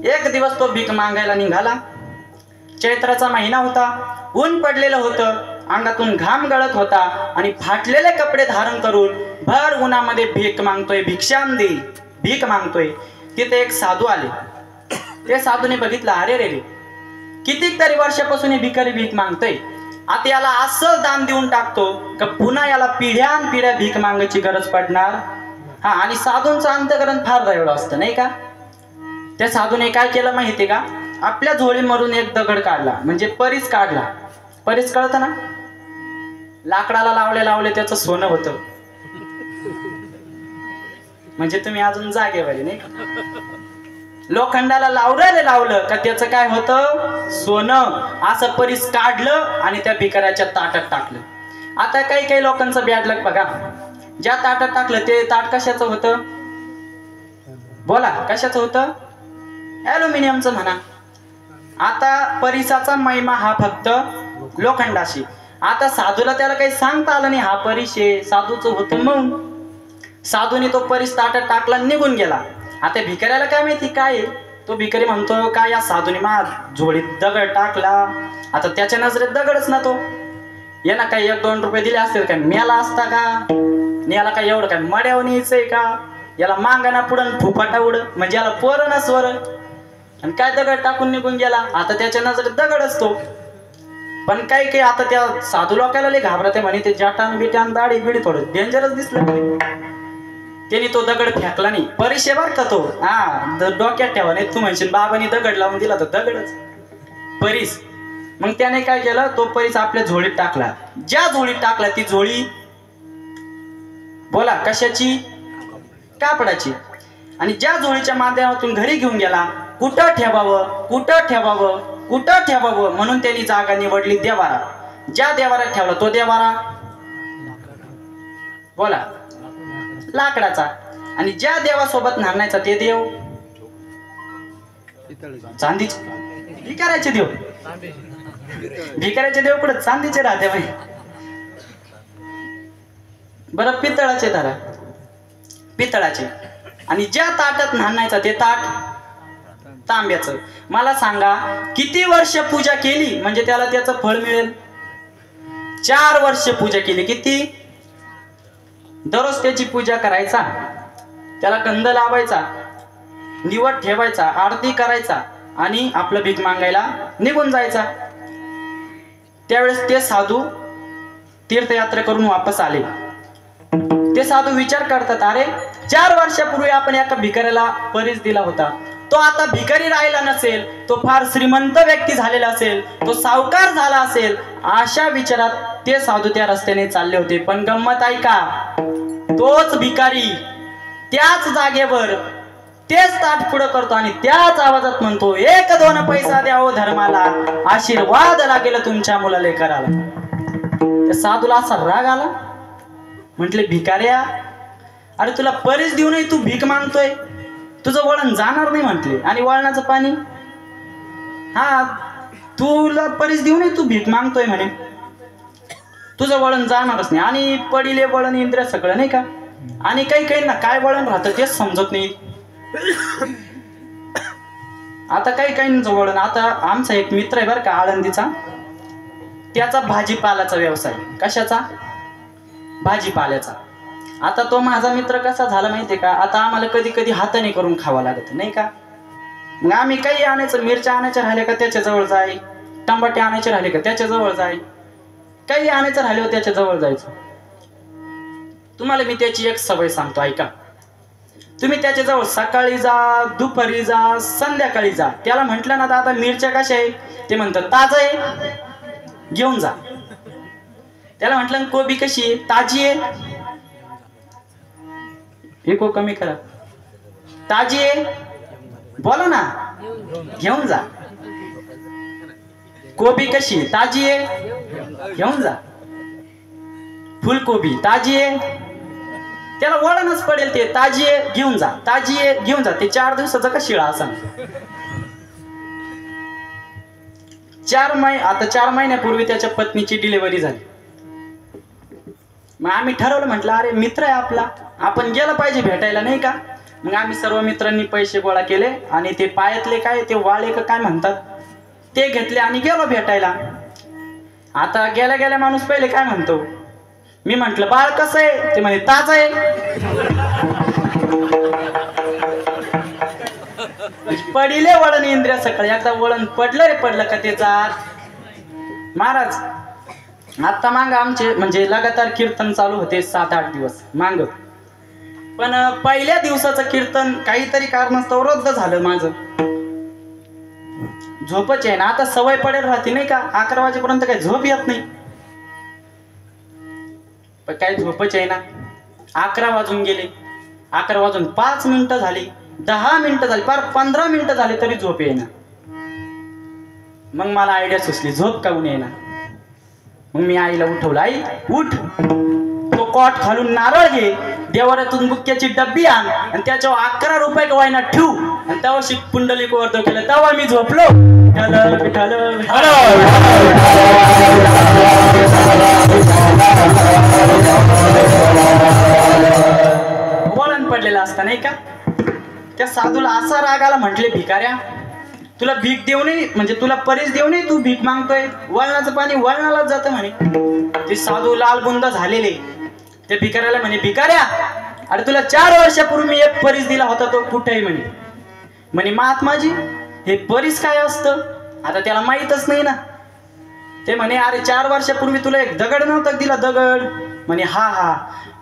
एक दिवस तो भीक मागायला निघाला. चैत्राचा महिना होता, ऊन पडलेलं होतं, अंगातून घाम गळत होता आणि फाटलेले कपडे धारण करून भर उन्हामध्ये भीक मागतोय, भिक्षाम दे, भीक मागतोय. तिथे एक साधू आले. ते साधूने बघितलं, अरे रे रे, कितीतरी वर्षापासून हे भिकारी भीक मागतोय, आता याला असं दान देऊन टाकतो का पुन्हा याला पिढ्यान पिढ्या भीक मागायची गरज पडणार. आणि साधूंचं अंतकरण फार दयाळू असतं नाही का. त्या साधूने काय केलं माहिती का, आपल्या झोळीमधून एक दगड काढला, म्हणजे परीस काढला. परीस कळतं ना, लाकडाला लावले त्याचं सोनं होतं. म्हणजे तुम्ही अजून जागेवर नाही का. लोखंडाला लावलं का त्याचं काय होतं, सोनं. असं परीस काढलं आणि त्या भिकाऱ्याच्या ताटात टाकलं. आता काही काही लोकांचं बॅड लक बघा, ज्या ताटात टाकलं ते ताट कशाचं होतं, बोला कशाचं होतं, ॲल्युमिनियमचं म्हणा. आता परीसाचा महिमा हा फक्त लोखंडाशी. आता साधूला त्याला काही सांगता आलं नाही, हा परीस आहे, साधूचं होतं मग. साधूने तो परीस ताटात टाकला, निघून गेला. आता भिकाऱ्याला काय माहिती काय आहे. तो भिकारी म्हणतो का या साधूने मा झोळीत दगड टाकला. आता त्याच्या नजरेत दगडच ना तो. याला काही 1-2 रुपये दिले असतील काय, मेला असता का, याला काय एवढं काय मड्यावर न्यायचंय का, याला मांगाना पुढं फुफाटा उड, म्हणजे याला पोर ना स्वर, आणि काय दगड टाकून निघून गेला. आता त्याच्या नजरेत दगड असतो. पण काही काही आता त्या साधू लोकांना लई घाबरते म्हणे, ते जाटान बिटान दाढी बिडी थोडं डेंजरच दिसलं. त्यांनी तो दगड फेकला नाही. परिशे बर का तो, डोक्यात ठेवा नाही. तू म्हणशील बाबांनी दगड लावून दिला तर दगडच परीस. मग त्याने काय केलं, तो परीस आपल्या झोळीत टाकला. ज्या झोळीत टाकला ती झोळी बोला कशाची, कापडाची. आणि ज्या झोळीच्या माध्यमातून घरी घेऊन गेला, कुठं ठेवावं कुठं ठेवावं कुठं ठेवावं म्हणून त्यांनी जागा निवडली देवारा. ज्या देवारात ठेवला तो देवारा बोला लाकडाचा. आणि ज्या देवासोबत नांदायचा ते देव चांदीचे. भिकाऱ्याचे देव, भिकाऱ्याचे देव कुठे चांदीचे राहते बाई. बरं पितळाचे धरा, पितळाचे. आणि ज्या ताटात नांदायचा ते ताट तांब्याचं. मला सांगा किती वर्ष पूजा केली म्हणजे त्याला त्याचं फळ मिळेल. 4 वर्ष पूजा केली. किती? दररोज त्याची पूजा करायचा, त्याला गंध लावायचा, निवड ठेवायचा, आरती करायचा आणि आपलं भीक मागायला निघून जायचा. त्यावेळेस ते साधू तीर्थयात्रा करून वापस आले. ते साधू विचार करतात, अरे 4 वर्षापूर्वी आपण एका भिकाऱ्याला परीस दिला होता, तो आता भिकारी राहिला नसेल, तो फार श्रीमंत व्यक्ती झालेला असेल, तो सावकार झाला असेल. अशा विचारात ते साधू त्या रस्त्याने चालले होते. पण गंमत ऐका, तोच भिकारी त्याच जागेवर तेच ताट पुढं करतो आणि त्याच आवाजात म्हणतो, 1-2 पैसा द्यावं धर्माला, आशीर्वाद लागेल तुमच्या मुलाले करायला. त्या साधूला असा राग आला. म्हटले, भिकाऱ्या, अरे तुला परीस देऊनही तू भीक मागतोय, तुझं वळण जाणार नाही म्हटले. आणि वळणाचं पाणी, हा तुला परीस देऊनही तू भीक मागतोय म्हणे, तुझं वळण जाणारच नाही. आणि पडिले वळण इंद्रिय सगळं नाही का. आणि काही ना काय वळण राहतं तेच समजत नाही. आता काही वळण, आता आमचा एक मित्र आहे बरं का आळंदीचा, त्याचा भाजीपाल्याचा व्यवसाय. कशाचा? भाजीपाल्याचा. आता तो माझा मित्र कसा झाला माहितीये का, आता आम्हाला कधी कधी हाताने करून खावा लागत नाही का. मग आम्ही काही आणायचं, मिरच्या आणायच्या राहिले का त्याच्या जवळ जाय, टमाटे आणायचे राहिले का त्याच्या जवळ जाय, काही आणायचं राहिले त्याच्या जवळ जायचं. तुम्हाला मी त्याची एक सवय सांगतो, ऐका. तुम्ही त्याच्या जवळ सकाळी जा, दुपारी जा, संध्याकाळी जा. त्याला म्हटलं ना, दादा मिरच्या कशा आहे, ते म्हणतात ताजा आहे, घेऊन जा. त्याला म्हटलं कोबी कशी आहे, ताजी आहे, एक कमी करा, ताजी आहे, बोला ना, घेऊन जा. कोबी कशी, ताजी आहे, घेऊन जा. फुलकोबी ताजी आहे, त्याला वळणच पडेल, ते ताजी आहे घेऊन जा, ताजी आहे घेऊन जा. ते 4 दिवसाचा का शिळा असा. 4 महिन्यापूर्वी त्याच्या पत्नीची डिलिव्हरी झाली. मग आम्ही ठरवलं, म्हटलं अरे मित्र आहे आपला, आपण गेलं पाहिजे भेटायला नाही का. मग आम्ही सर्व मित्रांनी पैसे गोळा केले आणि ते पायातले काय ते वाळे का काय म्हणतात ते घेतले आणि गेलो भेटायला. आता गेल्या गेल्या माणूस पहिले काय म्हणतो, मी म्हंटल बाळ कसं आहे, ते म्हणे ताज आहे. पडिले वळण इंद्रिय सकाळी, एकदा वळण पडलं रे पडलं का ते जात. महाराज आता मांग आमचे म्हणजे लगातार कीर्तन चालू होते 7-8 दिवस मांग. पण पहिल्या दिवसाचं कीर्तन काहीतरी कारणास्तव रद्द झालं माझं. झोपच आहे ना, आता सवय पडेल राहते नाही का, 11 वाजेपर्यंत काही झोप येत नाही. पण काय झोपच आहे ना. 11 वाजून गेले, 11 वाजून 5 मिनिटं झाली, 10 मिनिटं झाली, फार 15 मिनिटं झाले तरी झोप येईना. मग मला आयडिया सुचली, झोप काऊन येईना. मग मी आईला उठवलं, आई उठ, तो कॉट खालून नारळ घे, देवाऱ्यातून बुक्क्याची डब्बी आण आणि त्याच्यावर 11 रुपये वायना ठेवू. आणि तेव्हा शिक पुंडलिक वर्धव केलं, तेव्हा मी झोपलो. वळण पडलेलं असतं नाही का. त्या साधूला असा राग आला, म्हटले भिकाऱ्या, तुला भीक देऊनही म्हणजे तुला परीस देऊनही तू भीक मागतोय, वळणाचं पाणी वळणालाच जातं म्हणे. ते साधू लालबुंद झालेले त्या भिकाऱ्याला म्हणे, भिकाऱ्या, अरे तुला 4 वर्षापूर्वी मी एक परीस दिला होता, तो कुठे आहे म्हणे. म्हणे महात्माजी हे परीस काय असतं, आता त्याला माहीतच नाही ना. ते म्हणे, अरे 4 वर्षापूर्वी तुला एक दगड नव्हता दिला, दगड. म्हणे हा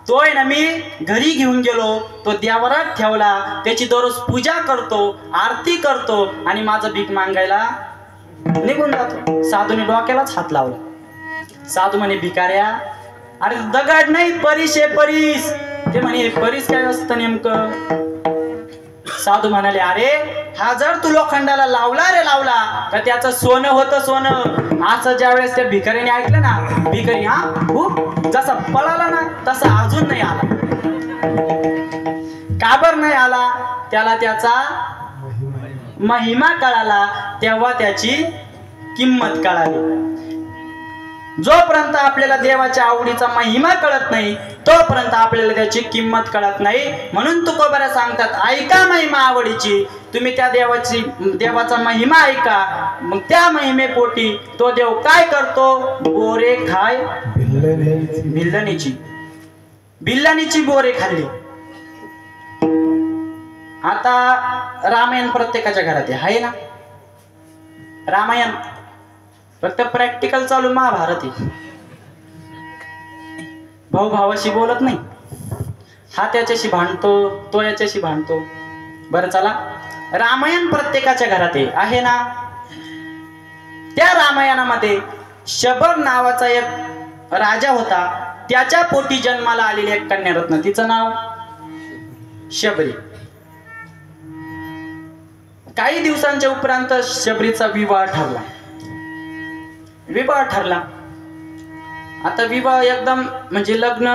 तो आहे ना, मी घरी घेऊन गेलो, तो देवारात ठेवला, त्याची दररोज पूजा करतो, आरती करतो आणि माझं भीक मागायला निघून जातो. साधूने डोक्यालाच हात लावला. साधू म्हणे, भिकाऱ्या, अरे दगड नाही, परीस आहे परीस. ते म्हणे, परीस काय असतं नेमकं. साधू म्हणाले, अरे हा जर तू लोखंडाला लावला रे लावला तर त्याचं सोनं होतं सोनं. असं ज्या वेळेस त्या भिकारीने ऐकलं ना, भिकारी जसा पळाला ना तसा अजून नाही आला. का बरं नाही आला, त्याला त्याचा महिमा कळाला, तेव्हा त्याची किंमत कळाली. जोपर्यंत आपल्याला देवाच्या आवडीचा महिमा कळत नाही तोपर्यंत आपल्याला त्याची किंमत कळत नाही. म्हणून तुकोबारा सांगतात, ऐका महिमा आवडीची. तुम्ही त्या देवाचा महिमा ऐका, मग त्या महिमेपोटी तो देव काय करतो, बोरे खाय बिल्लानीची बोरे खाल्ली. आता रामायण प्रत्येकाच्या घरात आहे ना. रामायण फक्त प्रॅक्टिकल चालू, महाभारत आहे. भाऊ भावाशी बोलत नाही. हा त्याच्याशी भांडतो, तो याच्याशी भांडतो. बरं चला, रामायण प्रत्येकाच्या घरात आहे ना. त्या रामायणामध्ये शबर नावाचा एक राजा होता. त्याच्या पोटी जन्माला आलेली एक कन्यारत्न, तिचं नाव शबरी. काही दिवसांच्या उपरांत शबरीचा विवाह ठरला. आता विवाह एकदम म्हणजे लग्न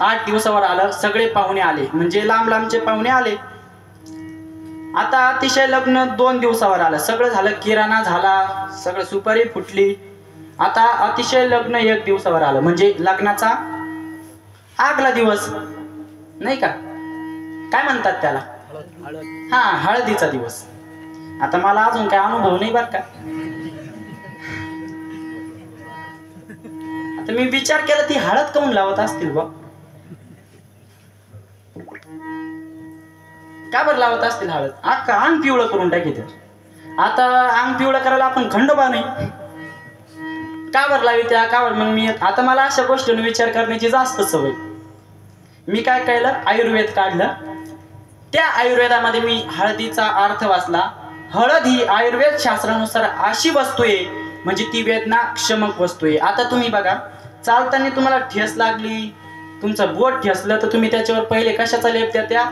8 दिवसावर आलं. सगळे पाहुणे आले, म्हणजे लांब लांबचे पाहुणे आले. आता अतिशय लग्न 2 दिवसावर आलं. सगळं झालं, किराणा झाला, सगळं सुपारी फुटली. आता अतिशय लग्न 1 दिवसावर आलं, म्हणजे लग्नाचा आगला दिवस नाही का, काय म्हणतात त्याला, हा हळदीचा दिवस. आता मला अजून काय अनुभव नाही बर का. आता मी विचार केला ती हळद काऊन लावत असतील बा, का बरं लावत असतील हळद. अख्खा अंग पिवळं करून टाकी तर. आता अंग पिवळं करायला आपण खंडोबा नाही, का बरं लावी त्या, का बरं. मग मी आता मला अशा गोष्टींवर विचार करण्याची जास्त सवय. मी काय केलं, आयुर्वेद काढलं. त्या आयुर्वेदामध्ये मी हळदीचा अर्थ वाचला. हळद ही आयुर्वेद शास्त्रानुसार अशी वस्तू आहे, म्हणजे ती वेदना क्षमक वस्तू आहे. आता तुम्ही बघा, चालताना तुम्हाला ठेस लागली, तुमचं बोट ठेसलं, तर तुम्ही त्याच्यावर पहिले कशाचा लेप द्या, त्या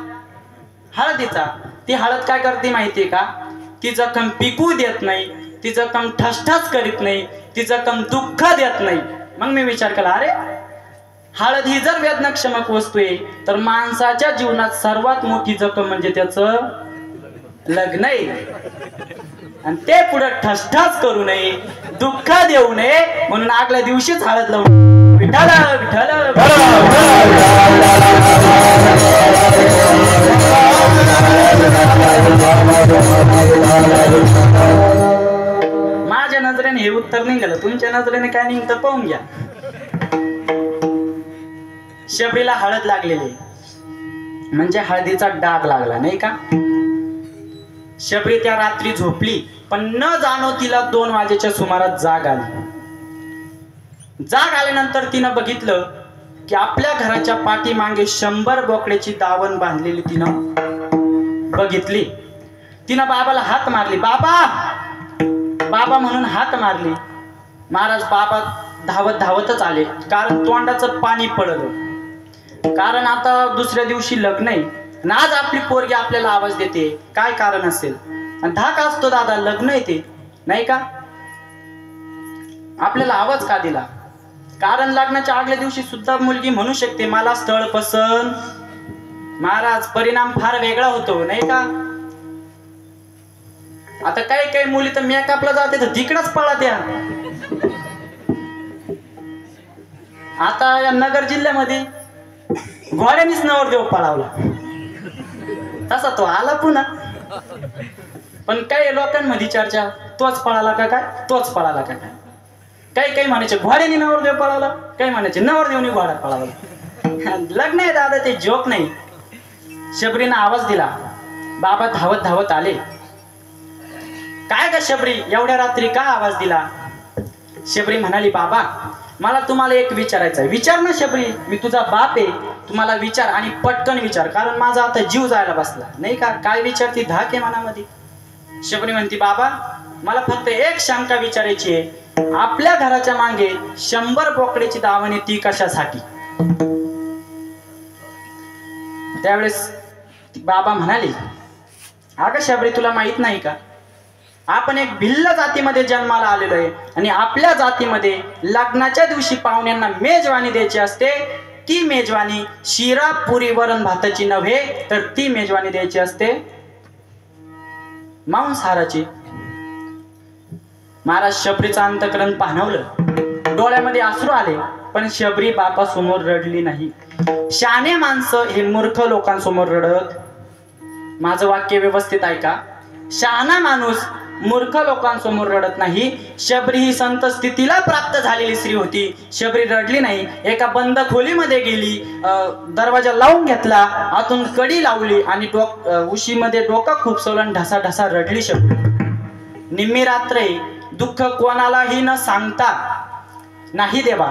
हळदीचा. ती हळद काय करते माहितीये का, ती जखम पिकू देत नाही, ती जखम ठसठस करीत नाही, ती जखम दुःख देत नाही. मग मी विचार केला, अरे हळद ही जर वेदनाक्षमक वस्तू आहे, तर माणसाच्या जीवनात सर्वात मोठी जखम म्हणजे त्याचं लग्न आहे. आणि ते पुढे ठसठस करू नये, दुःख देऊ नये, म्हणून आगल्या दिवशीच हळद लावून विठ्ठल विठ्ठल. माझ्या नजरेने हे उत्तर निघालं, तुमच्या नजरेने काय निघतं पाहून घ्या. शबरीला हळद लागलेली, म्हणजे हळदीचा डाग लागला नाही का. शबरी त्या रात्री झोपली, पण न जाणो तिला 2 वाजेच्या सुमारास जाग आली. जाग आल्यानंतर तिनं बघितलं की आपल्या घराच्या पाठीमागे 100 बोकड्याची दावण बांधलेली तिनं बघितली. तिनं बाबाला हाक मारली, बाबा बाबा म्हणून हाक मारली. महाराज बाबा धावतच आले, कारण तोंडाचं पाणी पडलं. कारण आता दुसऱ्या दिवशी लग्न आहे, आणि आज आपली पोरगी आपल्याला आवाज देते, काय कारण असेल. आणि धाक असतो दादा, लग्न आहे ते नाही का, आपल्याला आवाज का दिला. कारण लग्नाच्या आगल्या दिवशी सुद्धा मुलगी म्हणू शकते मला स्थळ पसंत. महाराज परिणाम फार वेगळा होतो नाही का. आता काही काही मुली तर मेकअपला जाते तर तिकडच पळा त्या. आता या नगर जिल्ह्यामध्ये घोड्यानीच नवरदेव पळावला, तसा तो आला पुन्हा. पण काही लोकांमध्ये चर्चा, तोच पळाला का काय, तोच पळाला का काय. काही काही म्हणायचे घोड्यानी नवरदेव पळावला, काही म्हणायचे नवरदेवनी घोडा पळावला. लग्न आहे दादा, ते जोक नाही. शबरीनं आवाज दिला, बाबा धावत धावत आले. काय ग शबरी, एवढ्या रात्री का आवाज दिला. शबरी म्हणाली, बाबा मला तुम्हाला एक विचारायचं आहे. विचार ना शबरी, मी तुझा बाप आहे, तुम्हाला विचार, आणि पटकन विचार, कारण माझा आता जीव जायला बसला नाही का. काय विचारती, धाक आहे मनामध्ये. शबरी म्हणती, बाबा मला फक्त एक शंका विचारायची आहे, आपल्या घराच्या मागे 100 बोकड्याची दावण आहे, ती कशासाठी. त्यावेळेस बाबा म्हणाले, अगं शबरी तुला माहित नाही का, आपण एक भिल्ल जातीमध्ये जन्माला आलेलो आहे, आणि आपल्या जातीमध्ये लग्नाच्या दिवशी पाहुण्यांना मेजवानी द्यायची असते. ती मेजवानी शिरा पुरी वरण भाताची नव्हे, तर ती मेजवानी द्यायची असते मांसाहाराची. महाराज शबरीचं अंतकरण पाहणवलं, डोळ्यामध्ये अश्रू आले, पण शबरी बापा समोर रडली नाही. शहाणे माणसं हे मूर्ख लोकांसमोर रडत. माझं वाक्य व्यवस्थित ऐका, शहाणा माणूस मूर्ख लोकांसमोर रडत नाही. शबरी ही संत स्थितीला प्राप्त झालेली स्त्री होती. शबरी रडली नाही, एका बंद खोलीमध्ये गेली, दरवाजा लावून घेतला, आतून कडी लावली, आणि उशीमध्ये डोकं खुपसवलं, ढसा ढसा रडली शबरी. निम्मी रात्र दुःख कोणालाही न सांगता, नाही देवा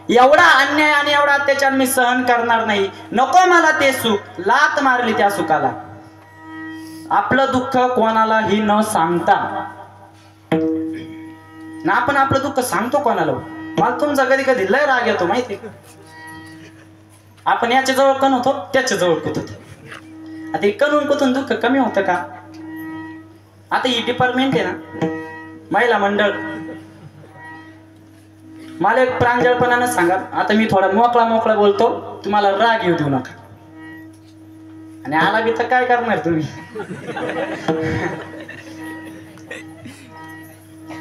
एवढा अन्याय आणि एवढा अत्याचार मी सहन करणार नाही, नको मला ते सुख. लात मारली त्या सुखाला. आपलं दुःख कोणालाही न सांगता ना आपण आपलं दुःख सांगतो कोणाला. मला तुमचा कधी कधी लय राग येतो माहिती. आपण याच्या जवळ कण होतो, त्याच्या जवळ कुत होतो. आता हे कणून कुठून दुःख कमी होतं का? आता ही डिपार्टमेंट आहे ना, महिला मंडळ. मला एक प्रांजळपणानं सांगा, आता मी थोडा मोकळा मोकळा बोलतो, तुम्हाला राग येऊ देऊ नका. आणि आला बी तर काय करणार तुम्ही?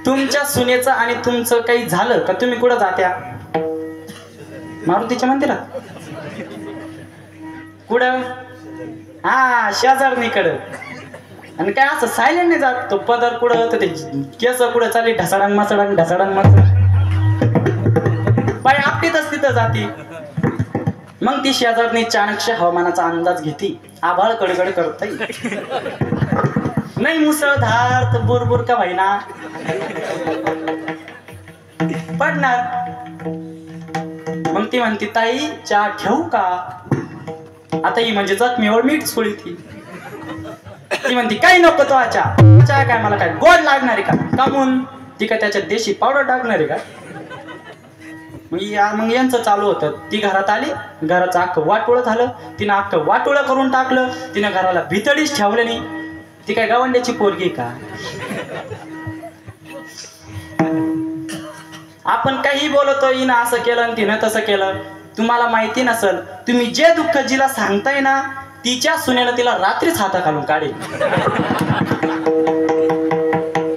तुमच्या सुनेचं आणि तुमचं काही झालं का तुम्ही कुठं जात्या? मारुतीच्या मंदिरात. कुठं? हा, शेजारणीकडं. आणि काय असं सायलेंट नाही जात. तो पदर कुठं तर ते केस कुठं चालली ढसाडान मसडान ढसाडान मसड पाय आपटीतच तिथं जाती. मग ती शेजारणी चाणक्य हवामानाचा अंदाज घेती. आभाळ कडकड करतय, नाही मुसळधार तर बुरबुर का व्हायना पडणार. मग ती म्हणती ताई चहा ठेवू का? आता ही म्हणजे जखमीवर मीठ सोळी. ती म्हणती काही नको तो चहा काय मला काय गोड लागणार आहे का? कामून ती काय त्याच्यात देशी पावडर टाकणार आहे का? मग यांचं चालू होतं. ती घरात आली, घराचं अख्खं वाटोळं झालं. तिनं अख्खं वाटोळं करून टाकलं. तिनं घराला भितडीच ठेवलं नाही. ती काय गवंड्याची पोरगी का? आपण काही बोलतो, हिनं असं केलं आणि तिनं तसं केलं. तुम्हाला माहिती नसल, तुम्ही जे दुःख जिला सांगताय ना, तिच्या सुनेनं तिला रात्रीच हाता घालून काढेल.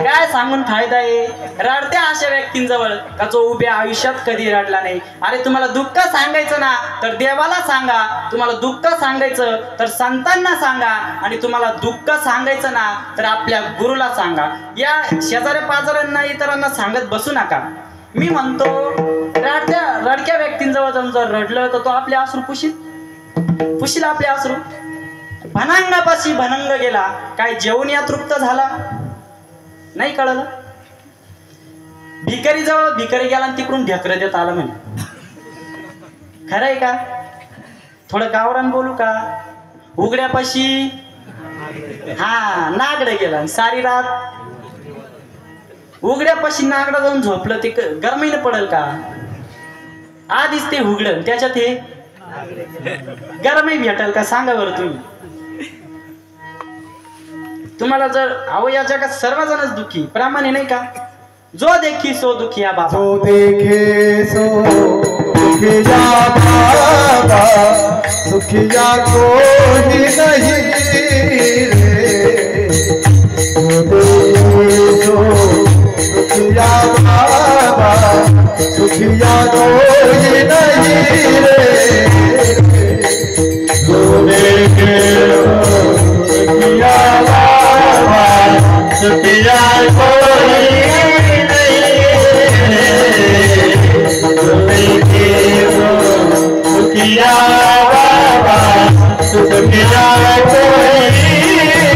काय सांगून फायदा आहे? रडत्या अशा व्यक्तींजवळ का जो उभ्या आयुष्यात कधी रडला नाही. अरे तुम्हाला दुःख सांगायचं ना तर देवाला सांगा, तुम्हाला दुःख सांगायचं तर संतांना सांगा, आणि तुम्हाला दुःख सांगायचं ना तर आपल्या गुरुला सांगा. या शेजाऱ्या पाजाऱ्यांना इतरांना सांगत बसू नका. मी म्हणतो रडक्या व्यक्तींजवळ जाऊन जर रडलं तर तो आपले अश्रू पुशील आपले अश्रू. भनांगापाशी भनंग गेला, काय जेवून या तृप्त झाला नाही कळलं. भिकारी जवळ भिकारी गेला आणि तिकडून ढेकरं देत आलं म्हणे. खरंय का? थोडं गावरान बोलू का? उघड्यापाशी हा नागडं गेला. सारी रात उघड्यापाशी नागडा जाऊन झोपलं, ते गरमीनं पडेल का? आधीच ते उघडलं, त्याच्यात हे गरमही भेटेल का? सांगा बरं तुम्ही. तुम्हाला जर अहो या जगात सर्वजणच दुखी प्रामाणे नाही का? जो देखी सो दुखिया बाबा. जो देखे सो दुखिया बाबा, दुखिया कोई नहीं रे. जो देखे सो दुखिया बाबा, दुखिया कोई नहीं रे. जो देखे सो दुखिया बाबा, दुखिया कोई दुखिया बाबा, दुखिया कोई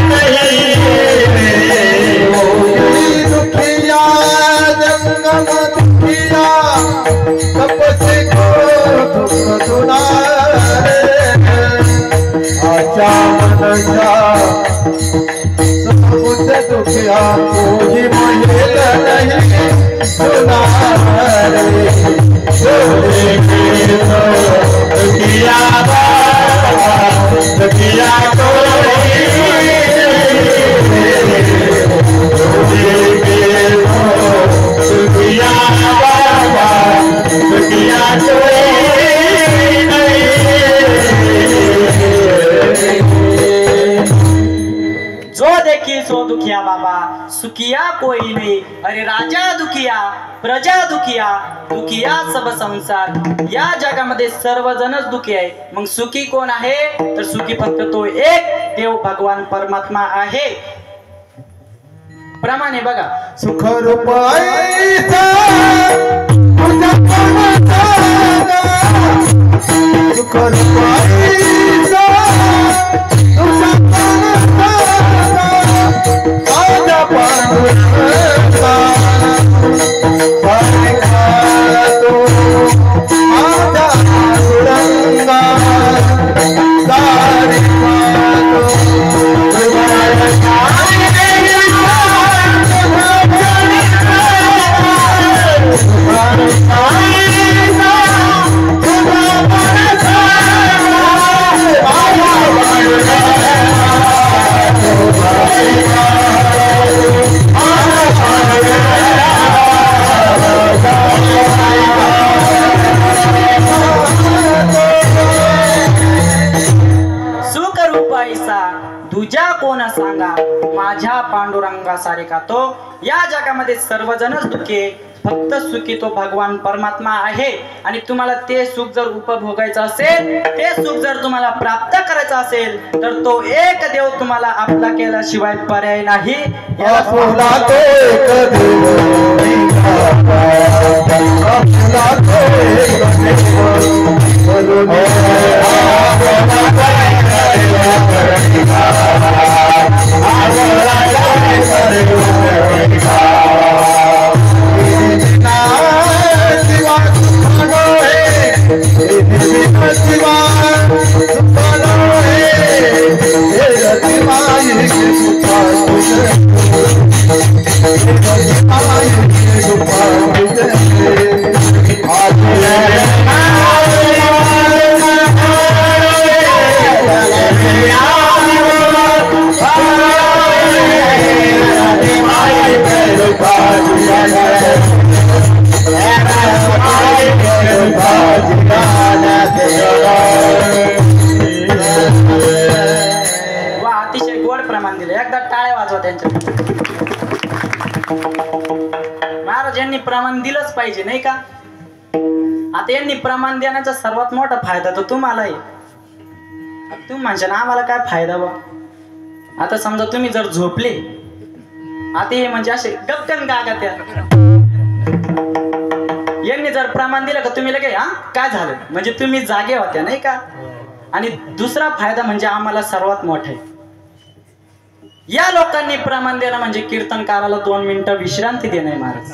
नहीं रे. दुखिया जंगम दुखिया तपस्वी को दुख सुना आचा मनसा सब दुखिया कोई महिल नहीं सुना रे. दुखिया बाबा, दुखिया कोई दुखिया बाबा, दुखिया कोई जो देखी सो दुखिया बाबा, सुखिया कोई नहीं. अरे राजा दुखिया, प्रजा दुखिया, दुखिया सब संसार. या जगामध्ये सर्वजणच दुखी आहे. मग सुखी कोण आहे? तर सुखी फक्त तो एक देव भगवान परमात्मा आहे. प्रमाणे बघा, सुख रूप ऐसा तुझा कोणाचा, सुख रूप ऐसा तुझा कोणाचा, माझा पांडुरंगा सारखा तो ज्या कोण सांगा माझ्या पांडुरंगा सारिका तो. या जगामध्ये सर्वजणच दुःखी आहे, फक्त सुखी तो भगवान परमात्मा आहे. आणि तुम्हाला ते सुख जर उपभोगायचं असेल, ते सुख जर तुम्हाला प्राप्त करायचं असेल, तर तो एक देव तुम्हाला आपला केल्याशिवाय पर्याय नाही. आपला तो एक देव आपला तो एक देव बोलून अतिशय गोड प्रमाण दिले. एकदा टाळ्या वाजवा त्यांच्या. महाराज यांनी प्रमाण दिलंच पाहिजे नाही का. आता यांनी प्रमाण देण्याचा सर्वात मोठा फायदा तर तुम्हाला आहे. तुम्ही म्हणशाल आम्हाला काय फायदा बा. आता समजा तुम्ही जर झोपले, आता हे म्हणजे असे गपकन गागा त्या यांनी जर प्रमाण दिलं का तुम्ही लगे हा काय झालं म्हणजे तुम्ही जागे होत्या नाही का. आणि दुसरा फायदा म्हणजे आम्हाला सर्वात मोठा आहे, या लोकांनी प्रमाण देणं म्हणजे कीर्तनकाराला 2 मिनिटं विश्रांती देणं आहे. महाराज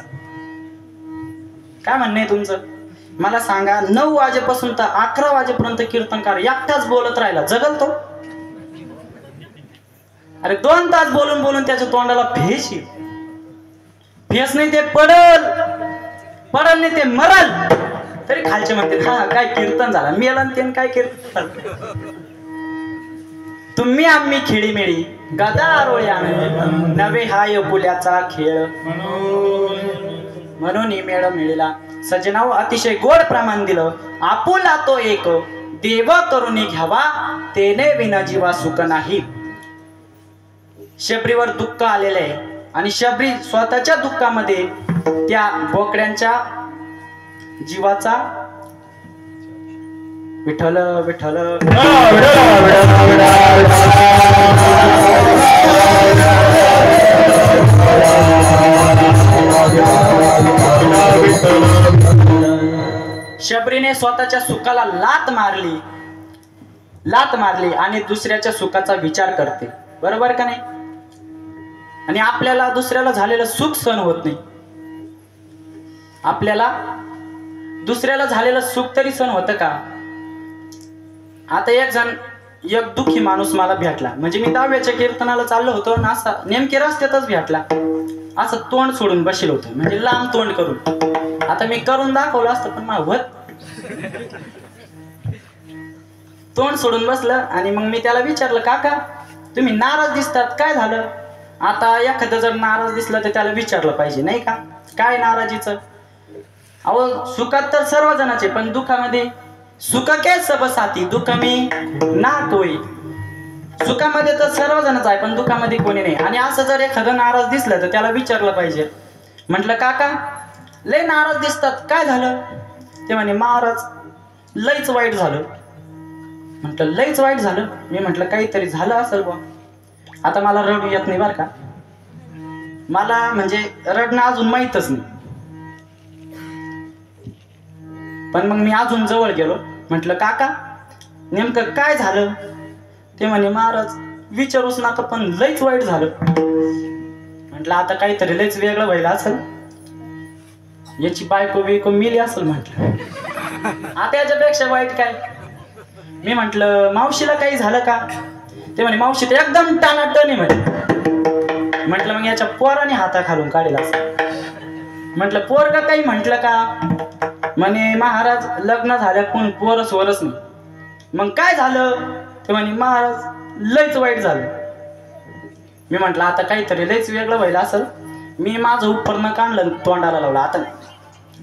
काय म्हणणं आहे तुमचं मला सांगा. 9 वाजेपासून तर 11 वाजेपर्यंत कीर्तनकार एकटाच बोलत राहिला, जगल तो? अरे 2 तास बोलून बोलून त्याच्या तोंडाला फेस येईल. फेस नाही ते पडल नाही ते मरल. तरी खालचे म्हणते हा काय कीर्तन झालं, मेलन ते काय कीर्तन. तुम्ही आम्ही खेळीमेळी गदा आरोळी आनंद नवे हा एकुल्याचा खेळ म्हणून मेळ मिळला. सजनाव अतिशय गोड प्रमाण दिलं. आपुला तो एक देव करून घ्यावा, तेने विना जीवा सुख नाही. शबरीवर दुःख आलेलं आहे आणि शबरी स्वतःच्या दुःखामध्ये त्या बोकड्यांच्या जीवाचा विठ्ठल विठ्ठल शबरीने स्वतःच्या सुखाला लात मारली आणि दुसऱ्याच्या सुखाचा विचार करते. बरोबर का नाही. आणि आपल्याला दुसऱ्याला झालेलं सुख सहन होत नाही. आपल्याला दुसऱ्याला झालेलं सुख तरी सहन होतं का. आता एक दुःखी माणूस मला भेटला, म्हणजे मी 10व्याच्या कीर्तनाला चाललो होतो ना, असा नेमके रस्त्यातच भेटला. असं तोंड सोडून बसेल होतं, म्हणजे लांब तोंड करून. आता मी करून दाखवलं असतं पण मला तोंड सोडून बसलं. आणि मग मी त्याला विचारलं काका तुम्ही नाराज दिसतात, काय झालं. आता एखादं जर नाराज दिसलं तर त्याला विचारलं पाहिजे नाही का, काय नाराजीचं. अहो सुखात तर सर्वजणाचे, पण दुःखामध्ये सुख के सब साथी दुःख मी ना कोई. सुखामध्ये तर सर्वजणच आहे पण दुःखामध्ये कोणी नाही. आणि असं जर एखादं नाराज दिसलं तर त्याला विचारलं पाहिजे. म्हटलं काका लय नाराज दिसतात, काय झालं. ते म्हणे महाराज लयच वाईट झालं. म्हटलं लयच वाईट झालं. मी म्हटलं काहीतरी झालं असेल बा. आता मला रडू येत नाही बरं का, मला म्हणजे रडणं अजून माहीतच नाही. पण मग मी अजून जवळ गेलो. म्हटलं काका नेमकं काय झालं. ते म्हणे महाराज विचारूच नका पण लयच वाईट झालं. म्हटलं आता काहीतरी लयच वेगळं व्हायला असेल, याची बायको मिली असेल. म्हटलं आता याच्यापेक्षा वाईट काय. मी म्हटलं मावशीला काही झालं का. ते म्हणे मावशी तर एकदम टाणाटणी म्हणे. म्हटलं मग याच्या पोराने हाताखालून काढेल असं. म्हटलं पोरगा काही म्हटलं का. म्हणे महाराज लग्न झाल्या कोण पोरस वरच नाही. मग काय झालं. ते म्हणे महाराज लयच वाईट झालं. मी म्हटलं आता काहीतरी लयच वेगळं व्हायला असेल. मी माझं उपकरण काढलं तोंडाला लावलं. आता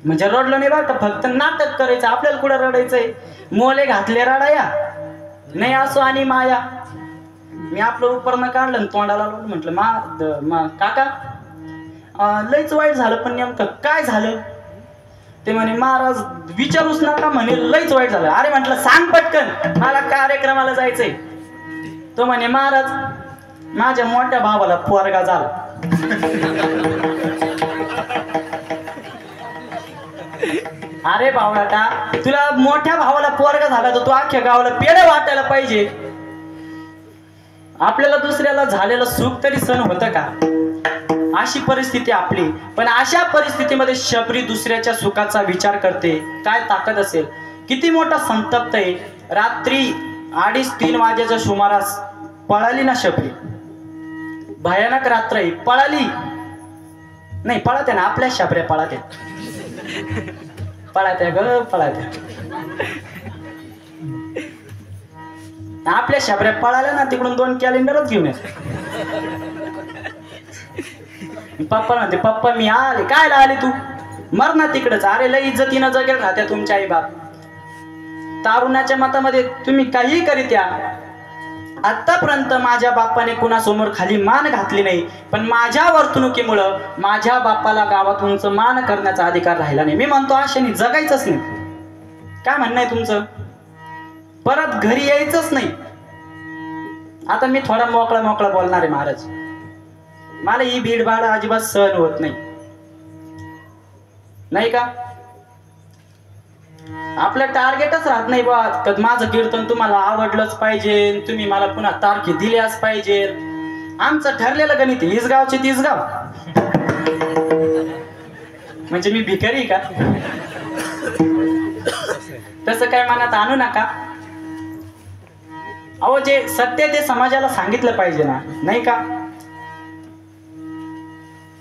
म्हणजे रडलो नाही बरं का, फक्त नाटक करायचं. आपल्याला कुठं रडायचंय. मोले घातले रडाया नाही असो आणि माया मी आपलं उपरणं काढलं आणि तोंडाला लावलं. म्हटलं काका लयच वाईट झालं, पण नेमकं काय झालं? ते म्हणे महाराज विचारूच नका म्हणे, लयच वाईट झालं. अरे म्हटलं सांग पटकन, मला कार्यक्रमाला जायचंय. तो म्हणे महाराज माझ्या मोठ्या भावाला पोरगा झाला. अरे बावळाटा, तुला मोठ्या भावाला पोरगा झाला तर तू अख्ख्या गावाला पेढे वाटायला पाहिजे. आपल्याला दुसऱ्याला झालेलं सुख तरी सहन होतं का? अशी परिस्थिती आपली. पण अशा परिस्थितीमध्ये शबरी दुसऱ्याच्या सुखाचा विचार करते. काय ताकद असेल, किती मोठा संतप्त आहे. रात्री 2:30-3 वाजेच्या सुमारास पळाली ना शबरी. भयानक रात्र आहे. पळाली नाही, पळते ना, आपल्या शबऱ्या पळते पळात्या ग पळात्या. आपल्या शबऱ्या पळाल्या ना, तिकडून 2 कॅलेंडरच घेऊन येत. पप्पा म्हणते पप्पा मी आले. काय आले तू? मर ना तिकडच. अरे लय इज्जतीनं जगेल राहत्या तुमच्या आई बाप. तारुण्याच्या मतामध्ये तुम्ही काही करीत या. आतापर्यंत माझ्या बापाने कुणासमोर खाली मान घातली नाही, पण माझ्या वर्तणुकीमुळं माझ्या बापाला गावात उंच मान करण्याचा अधिकार राहिला नाही. मी म्हणतो अशाने जगायचंच नाही. काय म्हणणं आहे तुमचं? परत घरी यायचंच नाही. आता मी थोडा मोकळा मोकळा बोलणार आहे महाराज. मला ही भीडभाड अजिबात सहन होत नाही, नाही का? आपलं टार्गेटच राहत नाही बा, माझं कीर्तन तुम्हाला आवडलंच पाहिजे, तुम्ही मला पुन्हा तारखे दिल्याच पाहिजे. आमचं ठरलेलं गणित हीच गावचे 30 गाव. म्हणजे मी भिकारी का? तसं काय मनात आणू नका. अहो जे सत्य ते समाजाला सांगितलं पाहिजे ना, नाही का?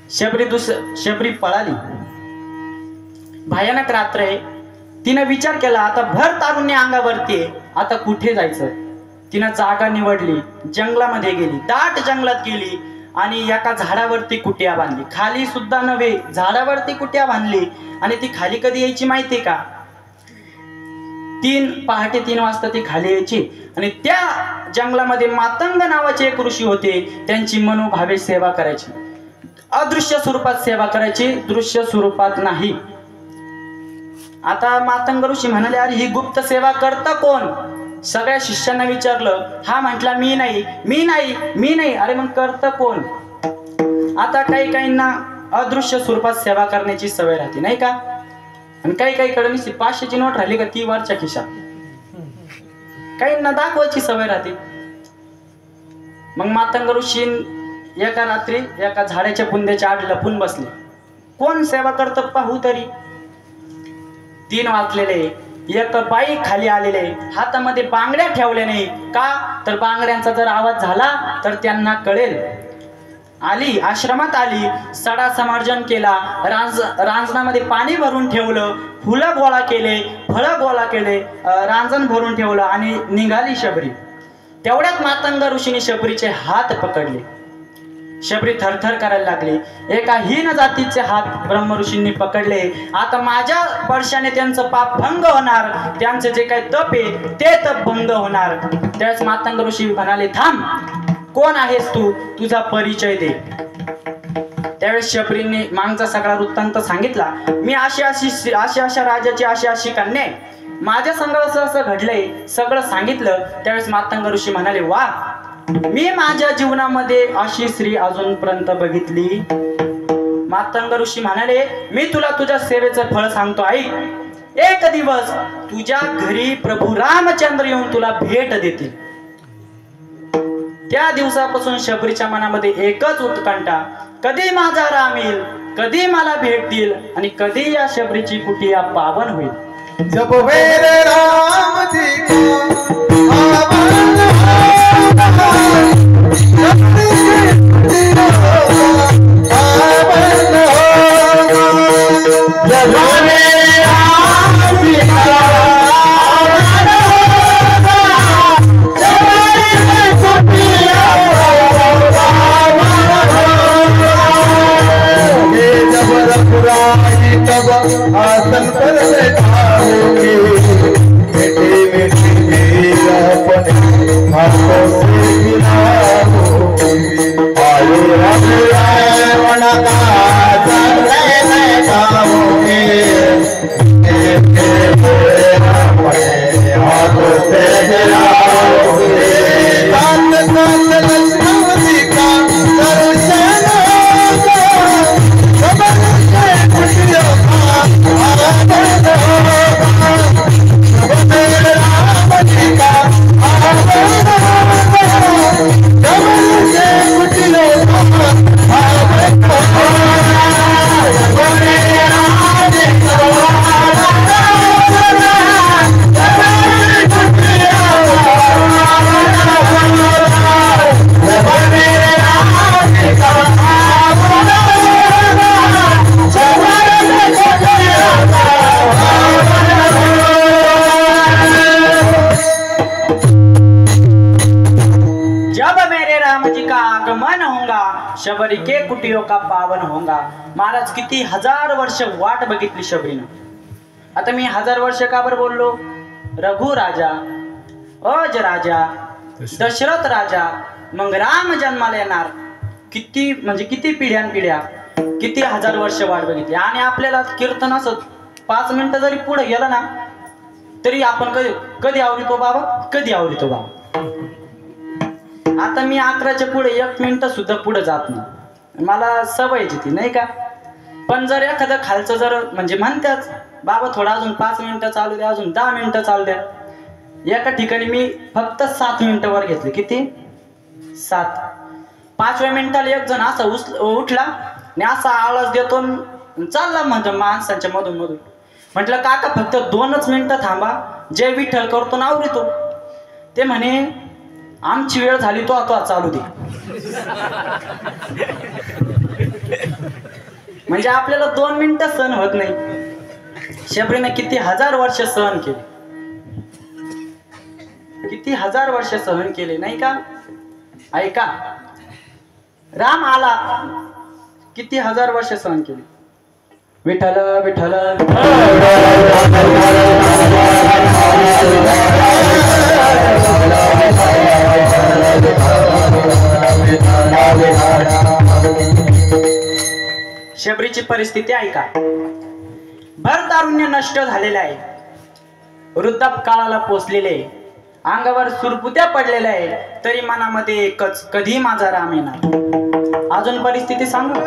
शबरी पळाली. भयानक रात्र आहे. तिनं विचार केला आता भर तारुण्य अंगावरती आहे, आता कुठे जायचं? तिनं जागा निवडली. जंगलामध्ये गेली, दाट जंगलात गेली आणि एका झाडावरती कुट्या बांधली. खाली सुद्धा नव्हे, झाडावरती कुट्या बांधली. आणि ती खाली कधी यायची माहितीये का? पहाटे 3 वाजता ती खाली यायची. आणि त्या जंगलामध्ये मातंग नावाचे एक ऋषी होते. त्यांची मनोभावे सेवा करायची. अदृश्य स्वरूपात सेवा करायची, दृश्य स्वरूपात नाही. आता मातंग ऋषी म्हणाले अरे ही गुप्त सेवा करता कोण? सगळ्या शिष्यांना विचारलं. हा म्हटला मी नाही, मी नाही, मी नाही. अरे मग करतं कोण? आता काहींना अदृश्य स्वरूपात सेवा करण्याची सवय राहते, नाही का? आणि काही कडे 500ची नोट राहिली का ती वरच्या खिशात. काहींना दाखवायची सवय राहते. मग मातंग ऋषी एका रात्री एका झाडाच्या बुंद्याच्या आड लपून बसले. कोण सेवा करतं पाहू तरी. 3 वाजलेले. एक बाई खाली आलेले, हातामध्ये बांगड्या ठेवल्या नाही. का तर बांगड्यांचा जर आवाज झाला तर त्यांना कळेल. आली, आश्रमात आली, सडा समार्जन केला, रांजणामध्ये पाणी भरून ठेवलं, फुलं गोळा केले, फळं गोळा केले, रांजण भरून ठेवलं आणि निघाली शबरी. तेवढ्यात मातंग ऋषीने शबरीचे हात पकडले. शबरी थरथर करायला लागली. एका हीन जातीचे हात ब्रह्म ऋषींनी पकडले. आता माझ्या स्पर्शाने त्यांचं पाप भंग होणार, त्यांचं जे काही तप आहे ते तप भंग होणार. त्यावेळेस मातंग ऋषी म्हणाले थांब, कोण आहेस तू? तुझा परिचय दे. त्यावेळेस शबरीने मागचा सगळा वृत्तांत सांगितला. मी अशा राजाची अशी कन्या आहे, माझ्या संग असं घडलंय, सगळं सांगितलं. त्यावेळेस मातंग ऋषी म्हणाले वा, मी माझ्या जीवनामध्ये अशी स्त्री अजूनपर्यंत बघितली. मातंग ऋषी म्हणाले मी तुला तुझ्या सेवेचं फळ सांगतो. ऐक, एक दिवस तुझ्या घरी प्रभू रामचंद्र येऊन तुला भेट देतील. त्या दिवसापासून शबरीच्या मनामध्ये एकच उत्कंठा, कधी माझा राम येईल, कधी मला भेट देईल आणि कधी या शबरीची कुटिया पावन होईल. जब वेद राम जी आसन पर बैठाओगे, बेटे बेटे मेरा अपने हाथों से आगमन होगा, शबरी के कुटियों का पावन होगा. महाराज किती हजार वर्ष वाट बघितली शबरीनं. आता मी 1000 वर्ष का बरं बोललो? रघु राजा, अज राजा, दशरथ राजा, मग राम जन्माला येणार. किती म्हणजे किती पिढ्यानपिढ्या, किती 1000 वर्ष वाट बघितली. आणि आपल्याला कीर्तन असं 5 मिनिटं जरी पुढे गेलं ना तरी आपण कधी आवडतो बाबा, कधी आवडतो बाबा. आता मी 11च्या पुढे 1 मिनिट सुद्धा पुढे जात नाही, मला सवयची ती नाही का. पण जर एखादं खालचं जर म्हणजे म्हणतात बाबा थोडा अजून 5 मिनिटं चालू द्या, अजून 10 मिनिटं चालू द्या. एका ठिकाणी मी फक्त 7 मिनिटं वर घेतले. किती? 7. 5व्या मिनिटाला एक जण असा उठला आणि असा आवाज देतो चालला म्हणजे माणसांच्या मधून मधून. म्हटलं काका फक्त 2च मिनिटं थांबा, जय विठ्ठल करतो ना आवडतो. ते म्हणे आमची वेळ झाली, तो आता चालू दे. म्हणजे आपल्याला 2 मिनिटं सहन होत नाही. शबरीने किती 1000 वर्ष सहन केले, किती 1000 वर्ष सहन केले नाही का. ऐका, राम आला, किती 1000 वर्ष सहन केले. विठ्ठल विठ्ठल शबरीची परिस्थिती ऐका. भर तारुण्य नष्ट झालेलं आहे, वृद्धापकाळाला पोचलेले, अंगावर सुरपुत्या पडलेल्या आहे, तरी मनामध्ये एकच, कधी माझा राम येणार. अजून परिस्थिती सांगू.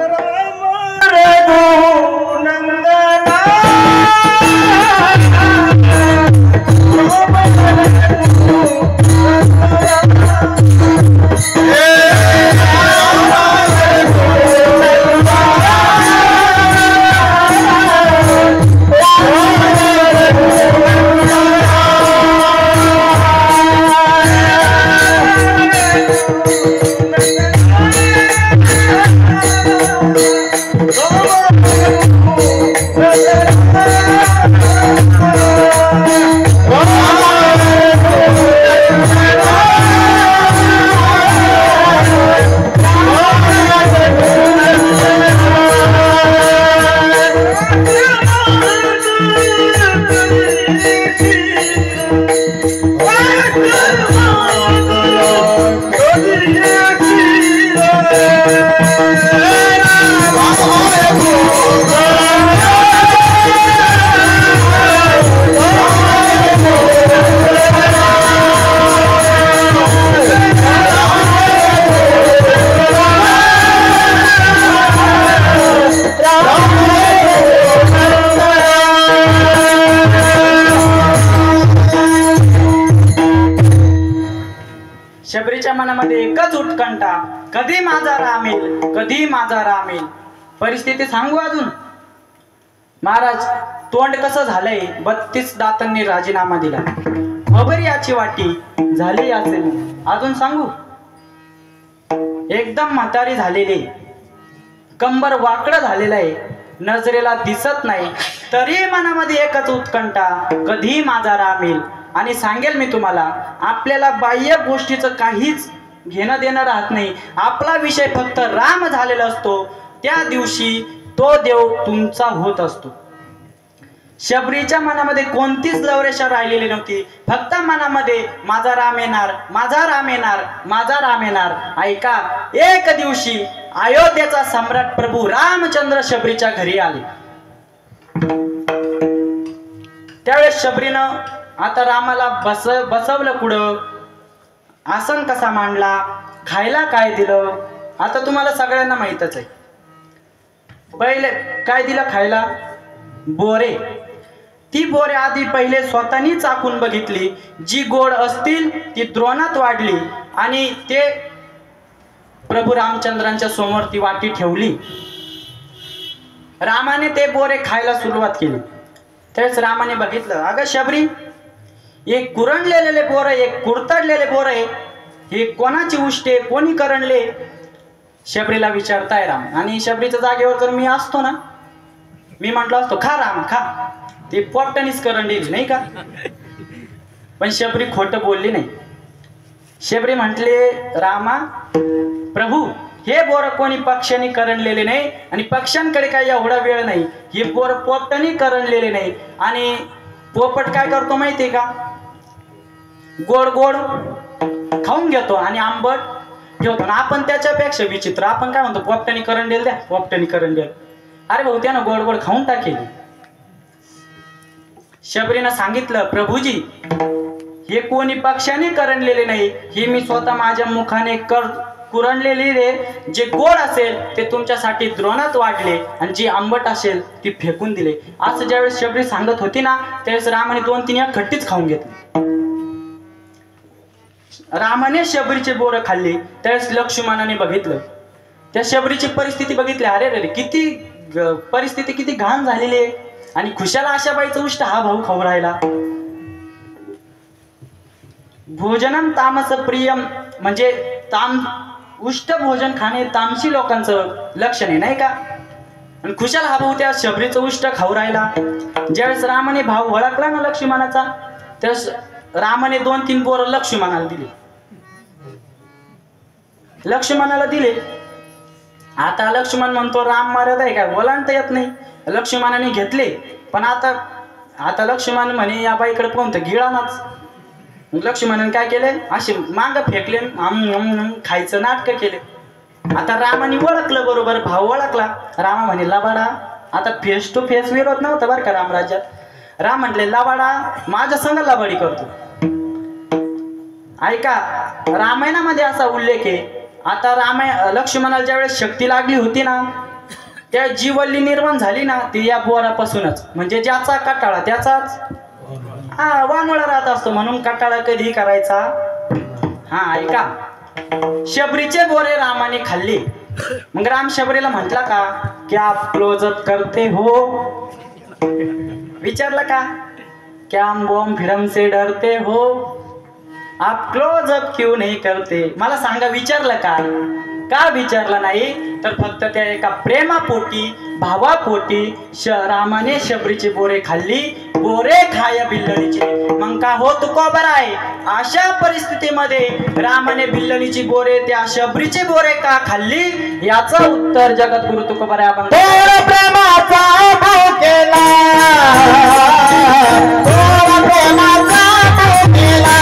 शबरीच्या मनामध्ये एकच उत्कंठा, कधी माझा राम येईल, कधी माझा राम येईल. परिस्थिती सांगू अजून. महाराज तोंड कसं झालंय, 32 दातांनी राजीनामा दिला, खबर याची वाटी झाली असेल. अजून सांगू. एकदम म्हातारी झालेली, कंबर वाकडं झालेलं आहे, नजरेला दिसत नाही, तरी मनामध्ये एकच उत्कंठा, कधी माझा राम येईल. आणि सांगेल मी तुम्हाला, आपल्याला बाह्य गोष्टीचं काहीच घेणं देणं राहत नाही. आपला विषय फक्त राम झालेला असतो, त्या दिवशी तो देव तुमचा होत असतो. शबरीच्या मनामध्ये कोणतीच लवरेशा राहिलेली नव्हती, फक्त मनामध्ये माझा राम येणार, माझा राम येणार, माझा राम येणार. ऐका, एक दिवशी अयोध्येचा सम्राट प्रभू रामचंद्र शबरीच्या घरी आले. त्यावेळेस शबरीनं आता रामाला बसवलं कुठं, आसन कसा मांडला, खायला काय दिलं, आता तुम्हाला सगळ्यांना माहीतच आहे. पहिले काय दिलं खायला? बोरे. ती बोरे आधी पहिले स्वतःनी चाकून बघितली, जी गोड असतील ती द्रोणात वाढली आणि ते प्रभू रामचंद्रांच्या समोर ती वाटी ठेवली. रामाने ते बोरे खायला सुरुवात केली. त्यावेळेस रामाने बघितलं, अगं शबरी, एक कुरणलेले बोर, एक कुरतडलेले बोर आहे, हे कोणाची उष्टे, कोणी करणले? शबरीला विचारताय राम. आणि शबरीच्या जागेवर जर मी असतो ना, मी म्हटलो असतो खा राम खा, ते पोपटानीच करंडली नाही का. पण शबरी खोटं बोलली नाही. शबरी म्हटले, रामा प्रभू हे बोर कोणी पक्ष्यांनी करंडलेले नाही आणि पक्ष्यांकडे काही एवढा वेळ नाही. हे बोर पोपटाने करंडलेले नाही. आणि पोपट काय करतो माहितीये का, गोड गोड खाऊन घेतो आणि आंबट ठेवतो. आणि आपण त्याच्यापेक्षा विचित्र, आपण काय म्हणतो, पोपटाने करंडेल द्या, पोपटाने करंडेल. अरे भाऊ त्यानं गोड गोड खाऊन टाकेल. शबरीनं सांगितलं, प्रभूजी हे कोणी पक्षाने करंडलेले नाही, हे मी स्वतः माझ्या मुखाने कुरंडलेले रे. जे गोड असेल ते तुमच्यासाठी द्रोणात वाढले आणि जे आंबट असेल ती फेकून दिले. असं ज्यावेळेस शबरी सांगत होती ना, त्यावेळेस रामाने 2-3 खट्टीच खाऊन घेतली. रामाने शबरीचे बोर खाल्ली. त्यावेळेस लक्ष्मणाने बघितलं, त्या शबरीची परिस्थिती बघितली. अरे रे किती परिस्थिती किती घाण झालेली आहे. आणि खुशाला अशा बाईचं उष्ट हा भाऊ खाऊ राहिला. भोजनम तामस प्रियम म्हणजे उष्ट भोजन खाणे तामसी लोकांचं लक्षण आहे नाही का. आणि खुशाल हा भाऊ त्या शबरीचं उष्ट खाऊ राहिला. ज्यावेळेस रामाने भाव ओळखला ना लक्ष्मणाचा, त्यावेळेस रामाने 2-3 बोर लक्ष्मणाला दिले. आता लक्ष्मण म्हणतो राम मर्यादा आहे का, ओलांडता येत नाही. लक्ष्मणाने घेतले, पण आता लक्ष्मण म्हणे या बाईकडे पाहून तर गिळानाच. लक्ष्मणाने काय केले, असे माग फेकले, खायचं नाटक केले. आता रामाने ओळखलं, बरोबर भाव ओळखला. रामा म्हणे लबाडा. आता फेस टू फेस विरोध नव्हता बरं का रामराज्यात. राम म्हटले लबाडा माझ्या संग लबाडी करतो. ऐका, रामायणामध्ये असा उल्लेख आहे. आता लक्ष्मणाला ज्यावेळेस शक्ती लागली होती ना, त्या जीवल्ली निर्माण झाली ना, ती या बोरापासूनच. म्हणजे ज्याचा कटाळा त्याचाच वानोळा राहत असतो, म्हणून कटाळा कधी करायचा. ऐका, शबरीचे बोरे रामाने खाल्ली. मग राम शबरीला म्हटला का, क्या आप क्लोजअप करते हो, विचारलं का, क्या हम बॉम्ब फिरम से डरते हो, आप क्लोजअप क्यों नहीं करते. मला सांगा, विचारलं का विचारलं नाही, तर फक्त त्या एका प्रेमापोटी भावापोटी रामाने शबरीची बोरे खाल्ली. बोरे खाया बिल्लणीची. मग का हो तुको बरं आहे. अशा परिस्थितीमध्ये रामाने बिल्लणीची बोरे त्या शबरीची बोरे का खाल्ली, याचं उत्तर जगद्गुरु तुकोबराय आपण प्रेमाचा भाव केला, प्रेमाचा भाव केला,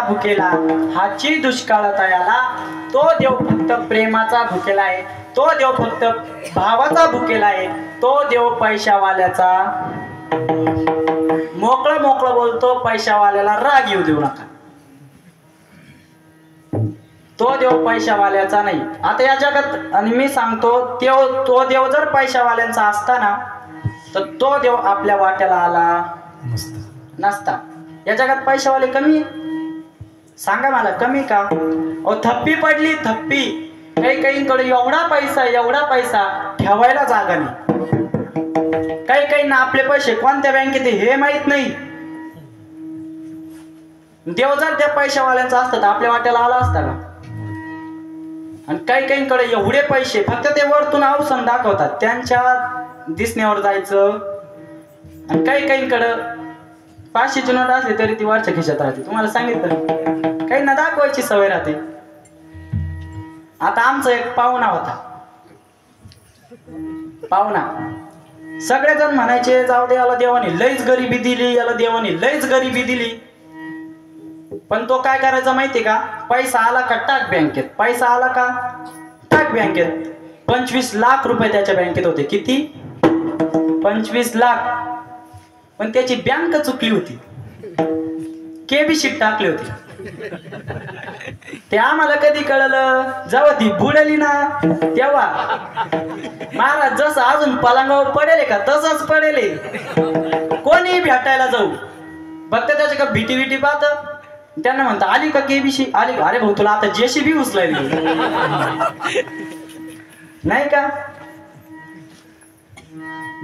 भुकेला हाची दुष्काळात आला. तो देव फक्त प्रेमाचा भुकेला आहे. तो देव फक्त भावाचा भुकेला आहे. तो देव पैशावाल्याचा मोकळं बोलतो. पैशावाल्याला राग येऊ देऊ नका. तो देव पैशावाल्याचा नाही. आता या जगात आणि मी सांगतो तो देव जर पैशावाल्यांचा असता ना तर तो देव आपल्या वाट्याला आला नसता. या जगात पैशावाले कमी, सांगा मला कमी का? अहो थप्पी पडली थप्पी. काहींकडे एवढा पैसा ठेवायला जागा नाही. काहींना आपले पैसे कोणत्या बँकेत हे माहित नाही. देव जर त्या पैशावाल्यांचा असता तर आपल्या वाट्याला आला असता का? आणि काहींकडे एवढे पैसे फक्त ते वरतून अवसन दाखवतात, त्यांच्या दिसण्यावर जायचं. आणि काहींकडे 500ची नोट असली तरी ती वरच्या खिशात राहते. तुम्हाला सांगितलं काहींना दाखवायची सवय राहते. आता आमचा एक पाहुणा होता. सगळेजण म्हणायचे जाऊ दे याला देवाने लईच गरिबी दिली, याला देवाने लईच गरिबी दिली. पण तो काय करायचा माहिती का? पैसा आला का टाक बँकेत, पैसा आला का टाक बँकेत. 25 लाख रुपये त्याच्या बँकेत होते. किती? 25 लाख. पण त्याची बँक चुकली होती, केबी शीट टाकली होती. ते आम्हाला कधी कळलं जेव्हा ती बुडली ना तेव्हा. महाराज जसं अजून पलंगावर पडेल का तसंच पडेल. कोणी भेटायला जाऊ फक्त त्याच्या का भीती पाहत. त्यांना म्हणता आली का केबीशी? आली का? अरे भाऊ तुला आता जेसीबी उचलायली नाही का?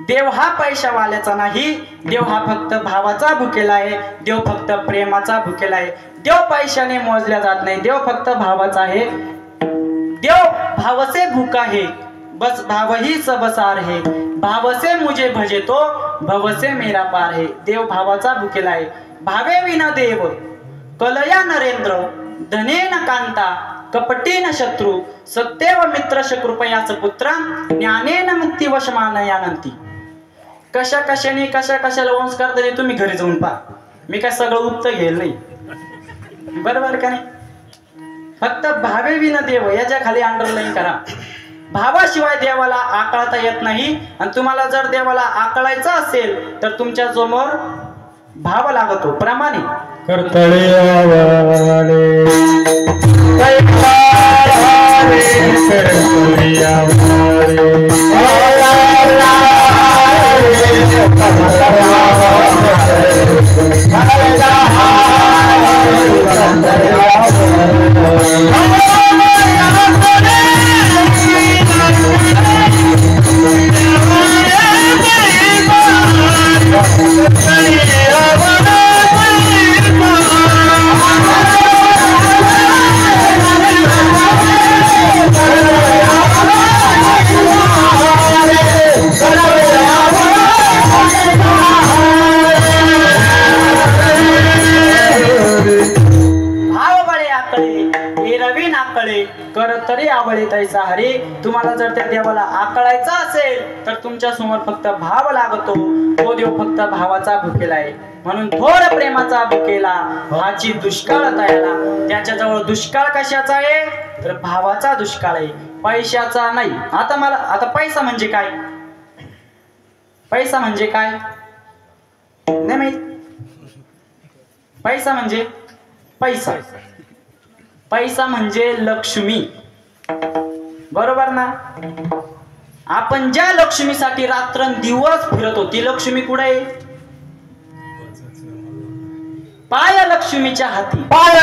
देव हा पैशावाल्याचा नाही. देव हा फक्त भावाचा भुकेला आहे. देव फक्त प्रेमाचा भुकेला आहे. देव पैशाने मोजल्या जात नाही. देव फक्त भावाचा आहे. देव भाव से भूखा है, बस भाव ही सब सार है. भाव से मुझे भजे तो भव से मेरा पार है. देव भावाचा भुकेला आहे. भावे विना देव कलया नरेंद्र, धने न कांता कपटी न शत्रू, सत्यव मित्र कृपयाच पुत्र, ज्ञाने न मुक्ती वशमानयानंती. कशाला वंश करता ते तुम्ही घरी जाऊन पहा. मी काय सगळं उक्त घेईल नाही, बरोबर का नाही? फक्त भावे विना देव याच्या खाली अंडरलाईन करा. भावाशिवाय देवाला आकळता येत नाही. आणि तुम्हाला जर देवाला आकळायचं असेल तर तुमच्या समोर भाव लागतो. प्रमाणे करतळे आवाळे तरी आवळे तैसा हरी. तुम्हाला जर त्या देवाला आकळायचं असेल तर तुमच्या समोर फक्त भाव लागतो. तो देव फक्त भावाचा भुकेला आहे. म्हणून थोर प्रेमाचा भुकेला हाची दुष्काळ तयाला. त्याच्याजवळ दुष्काळ कशाचा आहे तर भावाचा दुष्काळ आहे, पैशाचा नाही. आता पैसा म्हणजे काय? पैसा म्हणजे काय नाही माहित. पैसा म्हणजे पैसा म्हणजे लक्ष्मी, बरोबर ना? आपण ज्या लक्ष्मीसाठी रात्रंदिवस फिरतो ती लक्ष्मी कुठे आहे? पाय लक्ष्मीच्या हाती. पाय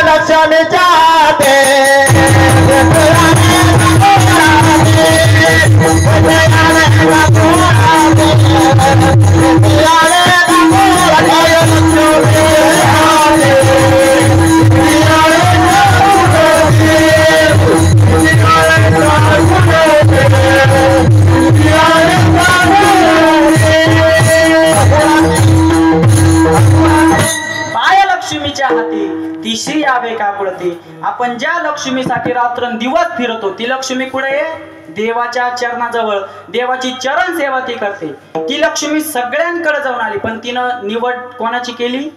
लक्ष्मीच्या हाते तिशी यावे का पुढते. आपण ज्या लक्ष्मीसाठी रात्रंदिवस फिरतो ती लक्ष्मी कुठे आहे? देवाच्या चरणाजवळ. देवाची चरण सेवा ती करते. ती लक्ष्मी सगळ्यांकडे जाऊन आली पण तिनं निवड कोणाची केली?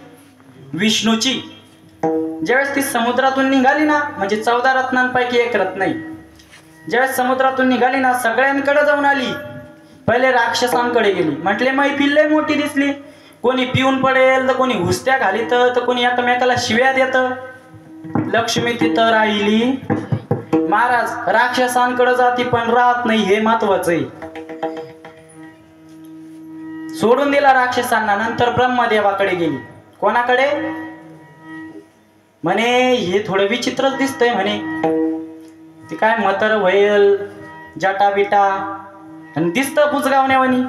विष्णूची. ज्यावेळेस ती समुद्रातून निघाली ना, म्हणजे 14 रत्नांपैकी एक रत्न आहे. ज्यावेळेस समुद्रातून निघाली ना सगळ्यांकडे जाऊन आली. पहिले राक्षसांकडे गेली. म्हटले मैफिल लय मोठी दिसली. कोणी पिऊन पडेल तर कोणी हुसत्या घालीत तर कोणी एकमेकाला शिव्या देत. लक्ष्मी तिथं राहिली महाराज राक्षसांकडे जाती पण राहत नाही हे महत्वाचं आहे. सोडून दिला राक्षसांना. नंतर ब्रह्मदेवाकडे गेली. कोणाकडे? म्हणे हे थोडं विचित्रच दिसतंय म्हणे. ते काय म्हातार व्हायल जटा बिटा आणि दिसतं बुजगावण्यावानी.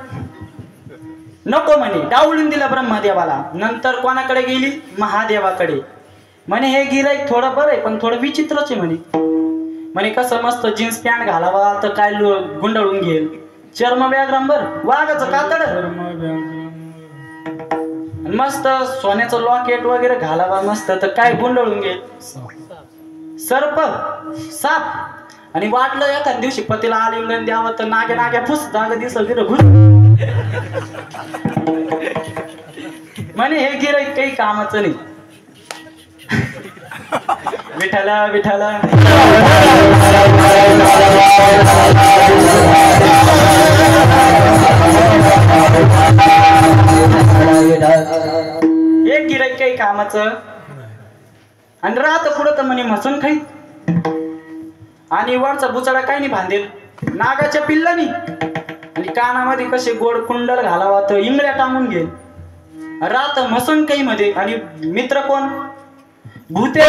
नको म्हणे, डावलून दिलं ब्रह्मदेवाला. नंतर कोणाकडे गेली? महादेवाकडे. म्हणे हे गिराईक थोडं बरं आहे पण थोडं विचित्रच आहे म्हणे. म्हणे कसं मस्त जीन्स पॅन्ट घालावा तर काय गुंडाळून घेईल. चर्म व्याग्रांबर वाघाचं कातड मस्त सोन्याचं लॉकेट वगैरे घालावा मस्त तर काय गुंडाळून घेईल. सर्प साप आणि वाटलं एखाद दिवशी पतीला आलिंगन द्यावं तर नाग्या नाग्या फुस जागा दिसल तिथं घुस. म्हणे हे गिराईक काही कामाचं नाही. विठाला विठाला एक गिराईक काही कामाचं आणि राहत पुढं तर म्हणे म्हसून खाई आणि वरचा बुचाडा काय नाही बांधेल नागाच्या पिल्लानी आणि कानामध्ये कसे गोड कुंडल घालावा तर इंगळ्या टांगून घेईल. राहत म्हसून काही मध्ये आणि मित्र कोण? भूते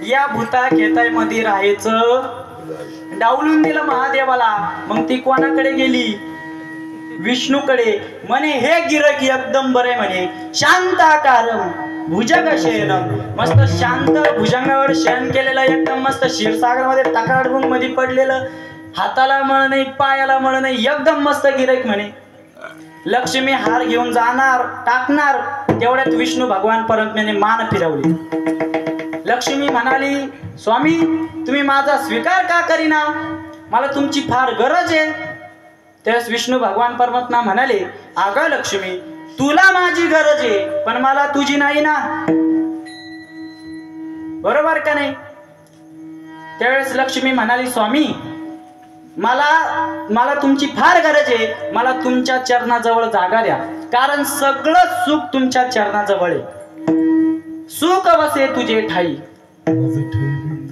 या भूता खेताय मध्ये राहायचं. डावलून दिलं महादेवाला. मग ती कोणाकडे गेली? विष्णूकडे. म्हणे हे गिरक एकदम बरे म्हणे शांताकारम भुजंग शयनम. मस्त शांत भुजंगावर शयन केलेलं एकदम मस्त क्षीरसागर मध्ये टाकाडबुंग मध्ये पडलेलं. हाताला मळ नाही पायाला मळ नाही एकदम मस्त गिरक म्हणे. लक्ष्मी हार घेऊन जाणार टाकणार तेवढ्यात विष्णू भगवान परमात्म्याने मान फिरवली. लक्ष्मी म्हणाली स्वामी तुम्ही माझा स्वीकार का करीना? मला तुमची फार गरज आहे. त्यावेळेस विष्णू भगवान परमात्मा म्हणाले अगं लक्ष्मी तुला माझी गरज आहे पण मला तुझी नाही ना. बरोबर का नाही? त्यावेळेस लक्ष्मी म्हणाली स्वामी मला तुमची फार गरज आहे. मला तुमच्या चरणाजवळ जागा द्या कारण सगळं सुख तुमच्या चरणाजवळ आहे. सुख वसे तुझे ठाई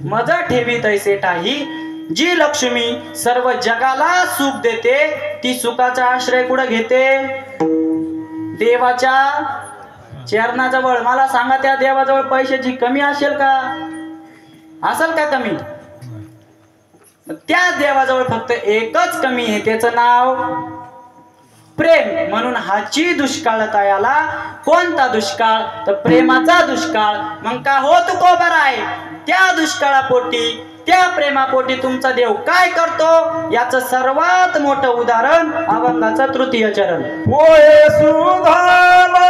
मज ठेवी तैसे ठाई. जी लक्ष्मी सर्व जगाला सुख देते ती सुखाचा आश्रय कुठं घेते? देवाच्या चरणाजवळ. मला सांगा त्या देवाजवळ पैशाची कमी असेल का? असेल का कमी? त्या देवाजवळ फक्त एकच कमी आहे त्याचं नाव प्रेम. म्हणून हाची दुष्काळता याला. कोणता दुष्काळ? तर प्रेमाचा दुष्काळ. मग का हो तू कोबर आहे त्या दुष्काळापोटी त्या प्रेमापोटी तुमचा देव काय करतो याचं सर्वात मोठं उदाहरण अभंगाचं तृतीय चरण. होय सुधाम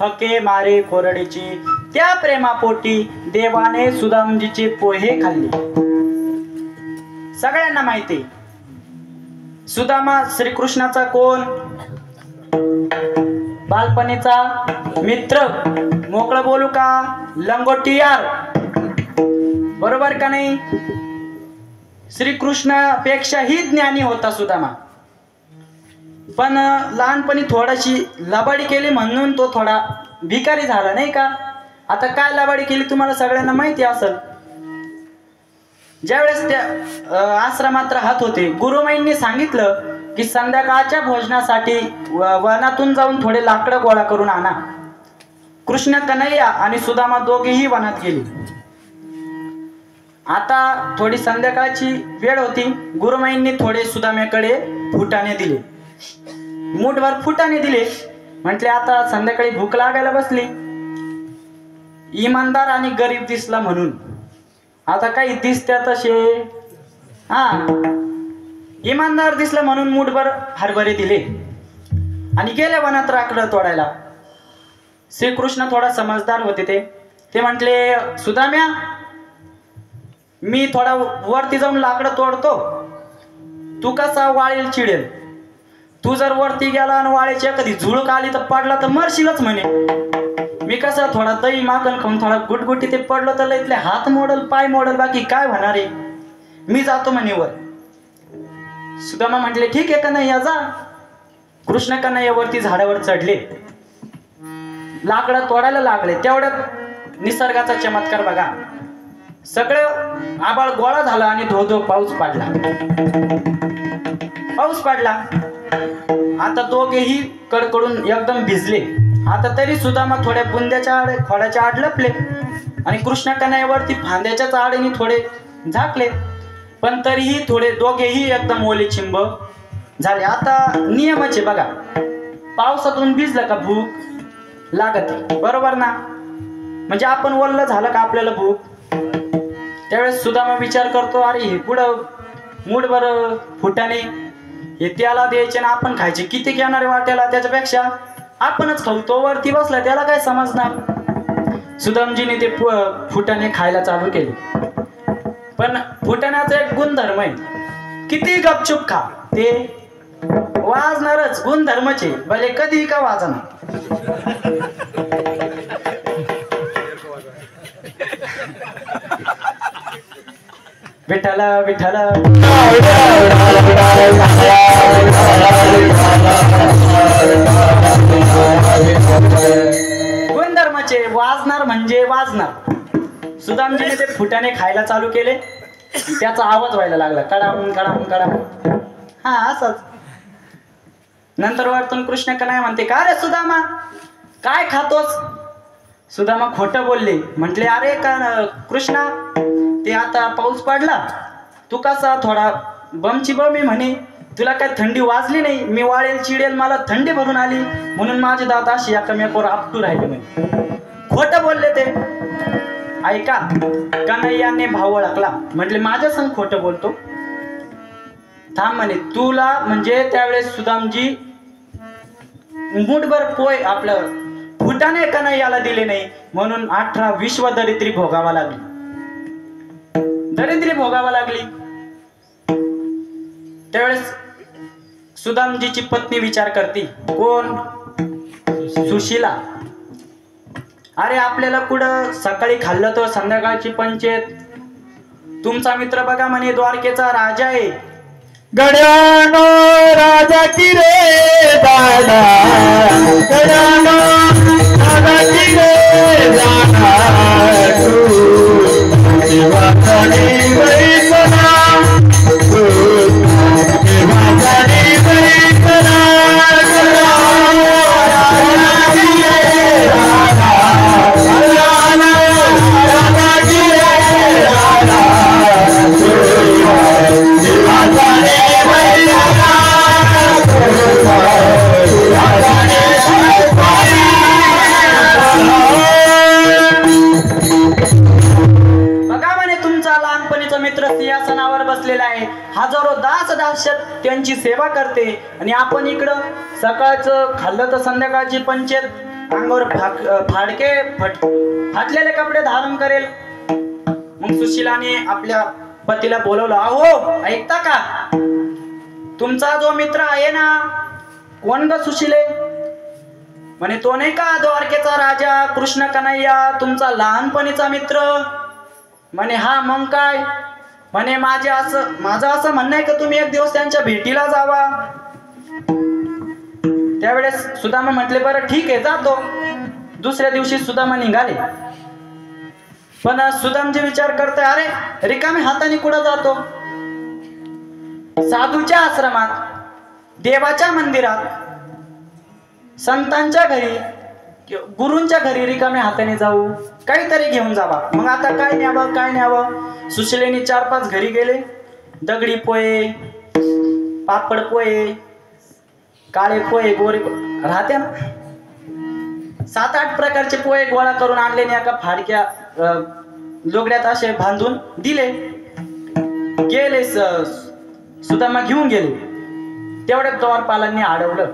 हके मारे कोरडीची, त्या प्रेमापोटी देवाने सुदामजीचे पोहे खाल्ले. सगळ्यांना माहिती सुदामा श्रीकृष्णाचा कोण? बालपणीचा मित्र. मोकळं बोलू का? लंगोटियार. बरोबर का नाही? श्रीकृष्णापेक्षाही ज्ञानी होता सुदामा. पण लहानपणी थोडीशी लबाडी केली म्हणून तो थोडा भिकारी झाला नाही का? आता काय लबाडी केली तुम्हाला सगळ्यांना माहिती असेल. ज्यावेळेस त्या आश्रमात राहत होते, गुरुमाईंनी सांगितलं की संध्याकाळच्या भोजनासाठी वनातून जाऊन थोडे लाकडं गोळा करून आणा. कृष्ण कन्हैया आणि सुदामा दोघेही वनात गेले. आता थोडी संध्याकाळची वेळ होती. गुरुमाईंनी थोडे सुदाम्याकडे फुटाणे दिले, मूठभर फुटाणे दिले. म्हटले आता संध्याकाळी भूक लागायला बसली. इमानदार आणि गरीब दिसला म्हणून. आता काही दिसत्या तसे. इमानदार दिसला म्हणून मूठभर हरभरे दिले आणि गेले वनात लाकडं तोडायला. श्रीकृष्ण थोडा समजदार होते. ते म्हटले सुदाम्या, मी थोडा वरती जाऊन लाकडं तोडतो, तू कसा वाळेल चिडेल. तू जर वरती गेला आणि वाळ्याची एखादी झुळूक आली तर पडला तर मरशीलच म्हणे. मी कसं थोडा दही मागण खाऊन थोडा गुटगुटी ते पडलो तर इथले हात मोडल पाय मोडल, बाकी काय होणार आहे. मी जातो म्हणे वर. सुदामा म्हटले ठीक आहे कन्हैया जा. कृष्ण कन्हैया वरती झाडावर चढले, लाकडं तोडायला लागले. तेवढ्यात निसर्गाचा चमत्कार बघा. सगळं आबाळ गोळा झाला आणि धो धो पाऊस पडला. पाऊस पडला. आता दोघेही कडकडून एकदम भिजले. आता तरी सुदामा थोड्या बुंद्याच्या खोड्याच्या आड लपले आणि कृष्ण कन्हैयावरती फांद्याच्या आडीने थोडे झाकले. पण तरीही थोडे दोघेही एकदम ओले चिंब झाले. आता नियमच आहे बघा, पावसातून भिजलं का भूक लागते, बरोबर ना? म्हणजे आपण ओल्लं झालं का आपल्याला भूक. त्यावेळेस सुदामा विचार करतो, अरे हे पुढं मूठभर फुटाणे हे त्याला द्यायचे ना आपण खायचे, किती घेणारे वाट्याला, त्याच्यापेक्षा आपणच खाऊ. तो वरती बसला त्याला काय समजणार. सुदामजीने ते फुटाणे खायला चालू केले. पण फुटाण्याचा एक गुणधर्म आहे, किती गपचूप खा ते वाजणारच. गुणधर्मचे भले कधी का वाजणार. विठ्ठला विठ्ठला गुणधर्माचे वाजणार म्हणजे वाजणार. सुदामजीने ते फुटाणे खायला चालू केले. त्याचा आवाज व्हायला लागला, कडाम कडाम कडाम. असंच. नंतर वरतून कृष्ण कन्हैया म्हणते, का रे सुदामा काय खातोस? सुदामा खोटं बोलले. म्हटले अरे का कृष्णा, ते आता पाऊस पडला, तू कसा थोडा बमची बमी म्हणे, तुला काय थंडी वाजली नाही? मी वाळेल चिडेल, मला थंडी भरून आली म्हणून माझे दात अशी एकमेकावर आपटू राहिले म्हणे. खोटं बोलले ते. ऐका, कन्हैयाने भाव ओळखला. म्हटले माझ्या संग खोटं बोलतो, थांब म्हणे. तुला म्हणजे त्यावेळेस सुदामजी मुठभर पोय आपलं फुटाणे कन्हैयाला दिले नाही म्हणून 18-20 दरिद्री भोगावा लागली. दरिद्री भोगावा लागली. त्यावेळेस सुदामजीची पत्नी विचार करते, कोण? सुशीला. अरे आपल्याला कुठं सकाळी खाल्लं तर संध्याकाळची पंचायत. तुमचा मित्र बघा म्हणे द्वारकेचा राजा आहे. गड्यानो राजा की रे दादा, गड्यानो राजा की रे दादा, तू देवाकडे बैठला, तू देवाकडे बैठला, गड्यानो राजा की रे दादा, गड्यानो राजा की रे दादा, तू देवाकडे बघा म्हणे तुमचा लहानपणीचा मित्र सिंहासनावर बसलेला आहे, हजारो दास दास्यात त्यांची सेवा करते आणि आपण इकडं सकाळचं खाल्लं तर संध्याकाळची पंचायत अंगावर फाटलेले कपडे धारण करेल. मग सुशिलाने आपल्या पतीला बोलवलं. अहो ऐकता का, तुमचा जो मित्र आहे ना, कोण ग सुशिले? म्हणे तो नाही का द्वारकेचा राजा कृष्ण कन्हैया, तुमचा लहानपणीचा मित्र. म्हणे हा, मग काय? म्हणे माझं असं म्हणणं आहे की तुम्ही एक दिवस त्यांच्या भेटीला जावा. त्यावेळेस सुदामा म्हटले बरं ठीक आहे जातो. दुसऱ्या दिवशी सुदामा निघाले. पण सुदामजी विचार करते, अरे रिकामे हाताने कुठं जातो? साधूच्या आश्रमात, देवाच्या मंदिरात, संतांच्या घरी, गुरूंच्या घरी रिकाम्या हाताने जाऊ, काहीतरी घेऊन जावा. मग आता काय न्यावं? सुशिलेने 4-5 घरी गेले. दगडी पोहे, पापड पोहे, काळे पोहे, गोरे राहते ना, 7-8 प्रकारचे पोहे गोळा करून आणले. एका फाडक्या लोगड्यात असे बांधून दिले. गेले सुदामा घेऊन गेले. तेवढ्या द्वारपालांनी अडवलं.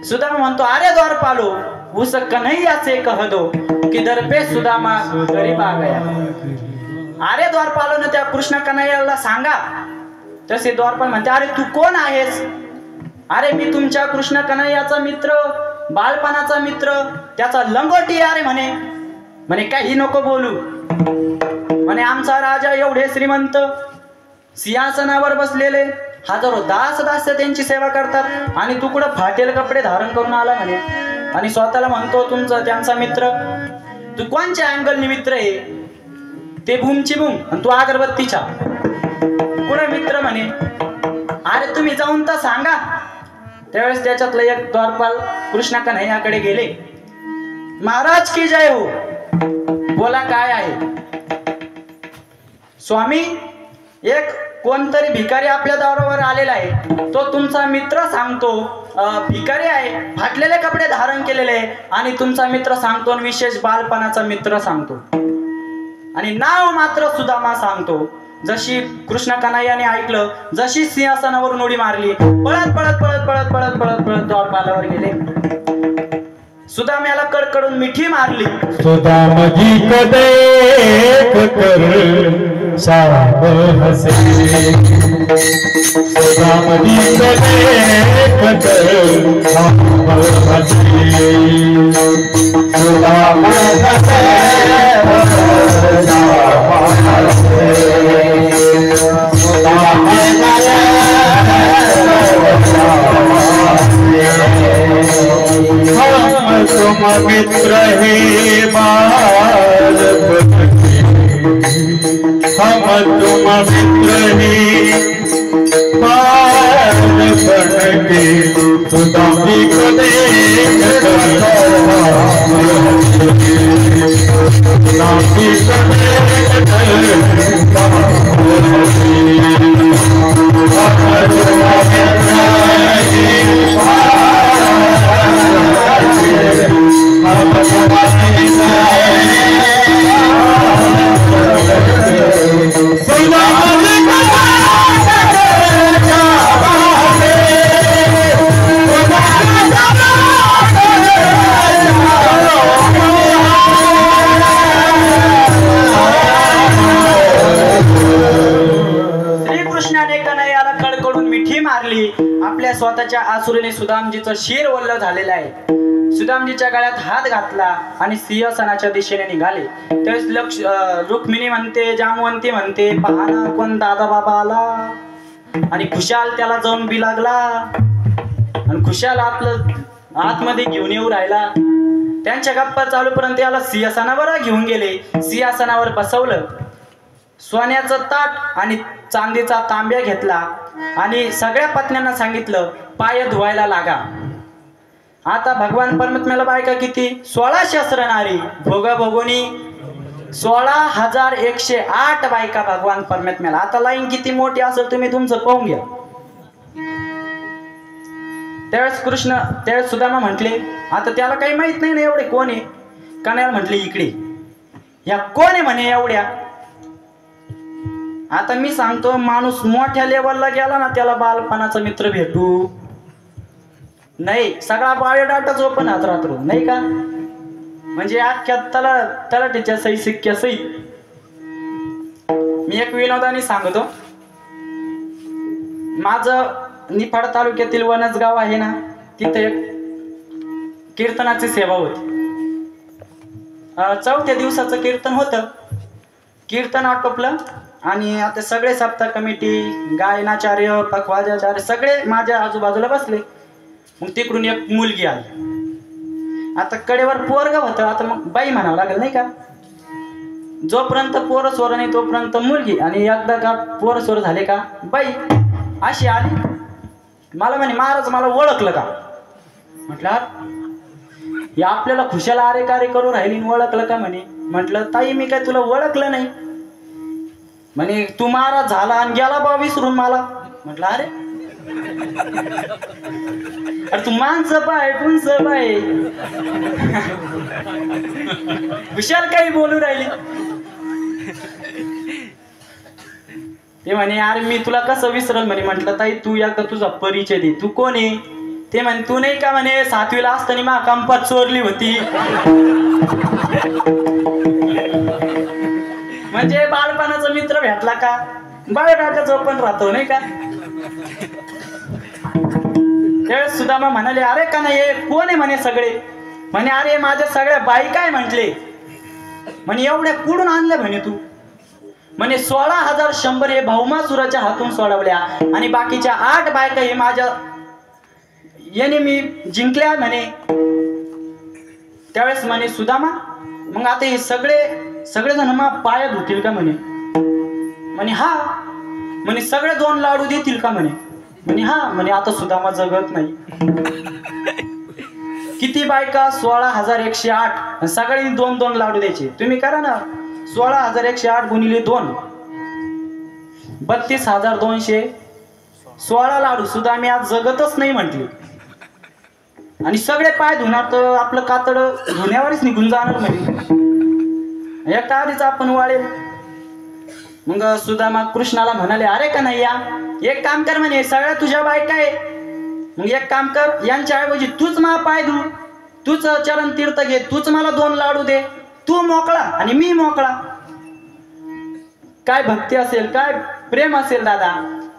सुदामा म्हणतो, अरे द्वारपालो, उस कन्हैया से कह दो किधर पे सुदामा गरीब आ गया. अरे द्वारपालोने त्या कृष्ण कन्हैयाला सांगा. तसे द्वारपाल म्हणते, अरे तू कोण आहेस? अरे मी तुमच्या कृष्ण कन्हैयाचा मित्र, बालपणाचा मित्र, त्याचा लंगोटी. अरे म्हणे काही नको बोलू. म्हणे आमचा राजा एवढे श्रीमंत, सिंहासनावर बसलेले, हजारो दास त्यांची सेवा करतात, आणि तू कुठं फाटेल कपडे धारण करून आला म्हणे, आणि स्वतःला म्हणतो त्यांचा मित्र. तू कोणच्या अँगलनी मित्र आहे? ते भूमची भूम आणि तू अगरबत्तीच्या. कुठं मित्र म्हणे? अरे तुम्ही जाऊन तर सांगा. त्यावेळेस त्याच्यातलं एक द्वारपाल कृष्ण कन्हैयाकडे गेले. महाराज की जय हो, बोला काय आहे? स्वामी, एक कोणतरी भिकारी आपल्या दारावर आलेला आहे. तो तुमचा मित्र सांगतो भिकारी आहे, फाटलेले कपडे धारण केलेले आहे, आणि तुमचा मित्र सांगतो, विशेष बालपणाचा मित्र सांगतो, आणि नाव मात्र सुदामा सांगतो. जशी कृष्ण कन्हैयाने ऐकलं, जशी सिंहासनावरून उडी मारली, पळत पळत पळत पळत पळत पळत पळत द्वारपालावर गेले. सुदाम्याला कडकडून मिठी मारली. सुदामजी को देख कर शाम हसे, सुदामजी को देख कर शाम हसे, सुदाम हसे सुदाम हसे हम तुम मित्र हे बालपन के, हम तुम मित्र हे बालपन के, सुदामी को देख सुदामी को आपल्या स्वतःच्या आसुरीने सुदामजीचं शिर वल्ल झालेलं आहे. सुदामजीच्या गळ्यात हात घातला आणि सिंहासनाच्या दिशेने निघाले. त्यावेळेस रुक्मिणी म्हणते, जामवंती म्हणते, पाहना कोण दादा बाबा आला. आणि खुशाल त्याला जाऊन बी लागला, आणि खुशाल आपलं आतमध्ये घेऊन येऊ राहिला. त्यांच्या गप्पा चालूपर्यंत याला सिंहासनावर घेऊन गेले. सिंहासनावर बसवलं. सोन्याचं ताट आणि चांदीचा तांब्या घेतला, आणि सगळ्या पत्न्यांना सांगितलं पाय धुवायला लागा. आता भगवान परमात्म्याला बायका किती? 16 शस्त्र नारी भोगा भोगोनी 16,108 बायका भगवान परमात्म्याला. आता लाईन किती मोठी असेल तुम्ही तुमचं पाहून घ्या. त्यावेळेस सुदामा म्हटले, आता त्याला काही माहित नाही ना एवढे कोण आहे. कन्हैया म्हटले, इकडे या कोण आहे म्हणे एवढ्या. आता मी सांगतो, माणूस मोठ्या लेवलला गेला ना त्याला बालपणाचा मित्र भेटू. नाही, सगळा बायोडाटाच ओपन हात राहतो नाही का, म्हणजे अख्ख्या तलाठीच्या सही सिक्क्या सहित. मी एक विनोदाने सांगतो. माझं निफाड तालुक्यातील वनसगाव आहे ना, तिथे एक कीर्तनाची सेवा होती. 4थ्या दिवसाचं कीर्तन होतं. कीर्तन आटोपलं आणि आता सगळे सप्ताह कमिटी, गायनाचार्य, पखवाजाचार्य सगळे माझ्या आजूबाजूला बसले. मग तिकडून एक मुलगी आली. आता कडेवर पोरग होतं. आता मग बाई म्हणावं लागेल नाही का, जोपर्यंत पोरं सोर नाही तोपर्यंत मुलगी, आणि एकदा का पोरं सोर झाले का बाई अशी आली. मला म्हणे महाराज मला ओळखलं का? म्हटलं हे आपल्याला खुशाला आरे कार्य करू राहिली, ओळखलं का म्हणे. म्हटलं ताई मी काय तुला ओळखलं नाही. म्हणे तू महाराज झाला आणि गेला बा विसरून मला. म्हटलं अरे अरे तू माणसं पाय पुंस पाय खुशाल काही बोलू राहिली. ते म्हणे अरे मी तुला कसं विसरल म्हणे. म्हटलं ताई तू एकदा तुझा परिचय दे, तू कोण आहे? ते म्हणे तू नाही का म्हणे 7वीला असताना मा कंपात चोरली होती. म्हणजे बालपणाचा मित्र भेटला का बायोडाटाच ओपन राहतो नाही का. त्यावेळेस सुदामा म्हणाले अरे का नाही कोण आहे म्हणे सगळे. म्हणे अरे माझ्या सगळ्या बाई काय म्हटले. म्हणे एवढ्या कुठून आणल्या म्हणे तू. म्हणे 16,100 हे भौमासुराच्या हातून सोडवल्या आणि बाकीच्या 8 बायका हे माझ्या याने मी जिंकल्या म्हणे. त्यावेळेस म्हणे सुदामा मग आता हे सगळेजण मग पाया धुतील का म्हणे. म्हणे हा. म्हणे सगळे 2 लाडू देतील का म्हणे. म्हणे हा. म्हणे आता सुदामा जगत नाही. किती बायका 16,108 सगळ्यांनी 2-2 लाडू द्यायचे. तुम्ही करा ना 16,108 गुणिले 2 32,216 लाडू सुद्धा मी आज जगतच नाही म्हटले. आणि सगळे पाय धुणार तर आपलं कातड धुण्यावरच निघून जाणार म्हणे. एकटा आधीच आपण वाळेल. मग सुदामा कृष्णाला म्हणाले अरे का नाही या एक काम कर म्हणे सगळ्या तुझ्या बायका आहे. मग एक काम कर यांच्या ऐवजी तूच मला पाय धु, तूच चरण तीर्थ घे, तूच मला 2 लाडू दे. तू मोकळा आणि मी मोकळा. काय भक्ती असेल, काय प्रेम असेल दादा.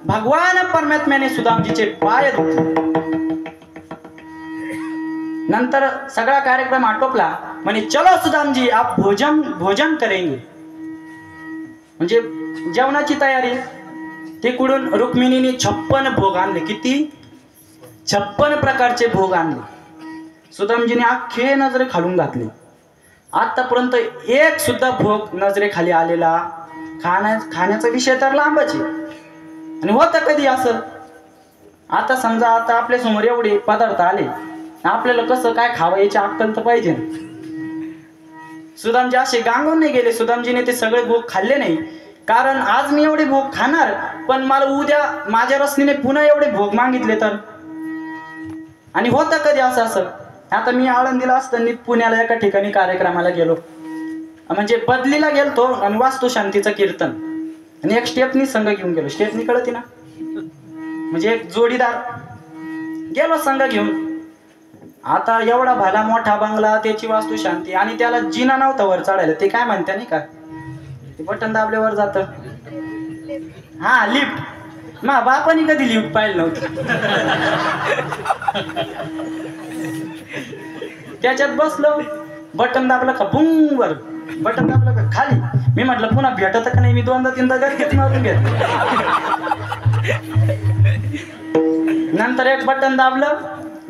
भगवान परमात्म्याने सुदामजीचे पाय धुतले. नंतर सगळा कार्यक्रम आटोपला. म्हणे चलो सुदामजी आप भोजन करेंगे. म्हणजे जेवणाची तयारी. तिकडून रुक्मिणीने 56 भोग आणले. किती? 56 प्रकारचे भोग आणले. सुदामजीने अख्खे नजरे खालून घातले. आतापर्यंत एक सुद्धा भोग नजरेखाली आलेला खाण्याचा विषय तर लांबच आहे. आणि होतं कधी असं. आता समजा आता आपल्या समोर एवढे पदार्थ आले, आपल्याला कसं काय खावं याची अक्कल तर पाहिजे. सुदामजी असे गांगून नाही गेले. सुदामजीने ते सगळे भोग खाल्ले नाही. कारण आज मी एवढे भोग खाणार पण मला उद्या माझ्या रसनीने पुन्हा एवढे भोग मागितले तर. आणि होतं कधी असं. आता मी आळंदीला असताना पुण्याला एका ठिकाणी कार्यक्रमाला गेलो. म्हणजे बदलीला गेलतो आणि वास्तुशांतीचं कीर्तन आणि एक स्टेपनी संघ घेऊन गेलो. स्टेपनी कळती ना, म्हणजे एक जोडीदार गेलो संघ घेऊन. आता एवढा भला मोठा बंगला, त्याची वास्तुशांती आणि त्याला जिना नव्हता वर चढायला. ते काय म्हणते नाही का, ते बटन दाबल्यावर जात. हा लिफ्ट. मा बापानी कधी लिफ्ट पाहिलं नव्हतं. त्याच्यात बसलो, बटन दाबलं का बुंग वर, बटन दाबलं का खाली. मी म्हटलं पुन्हा भेटत का नाही. मी 2दा-3दा गरजेच मारून घेत. नंतर एक बटन दाबलं,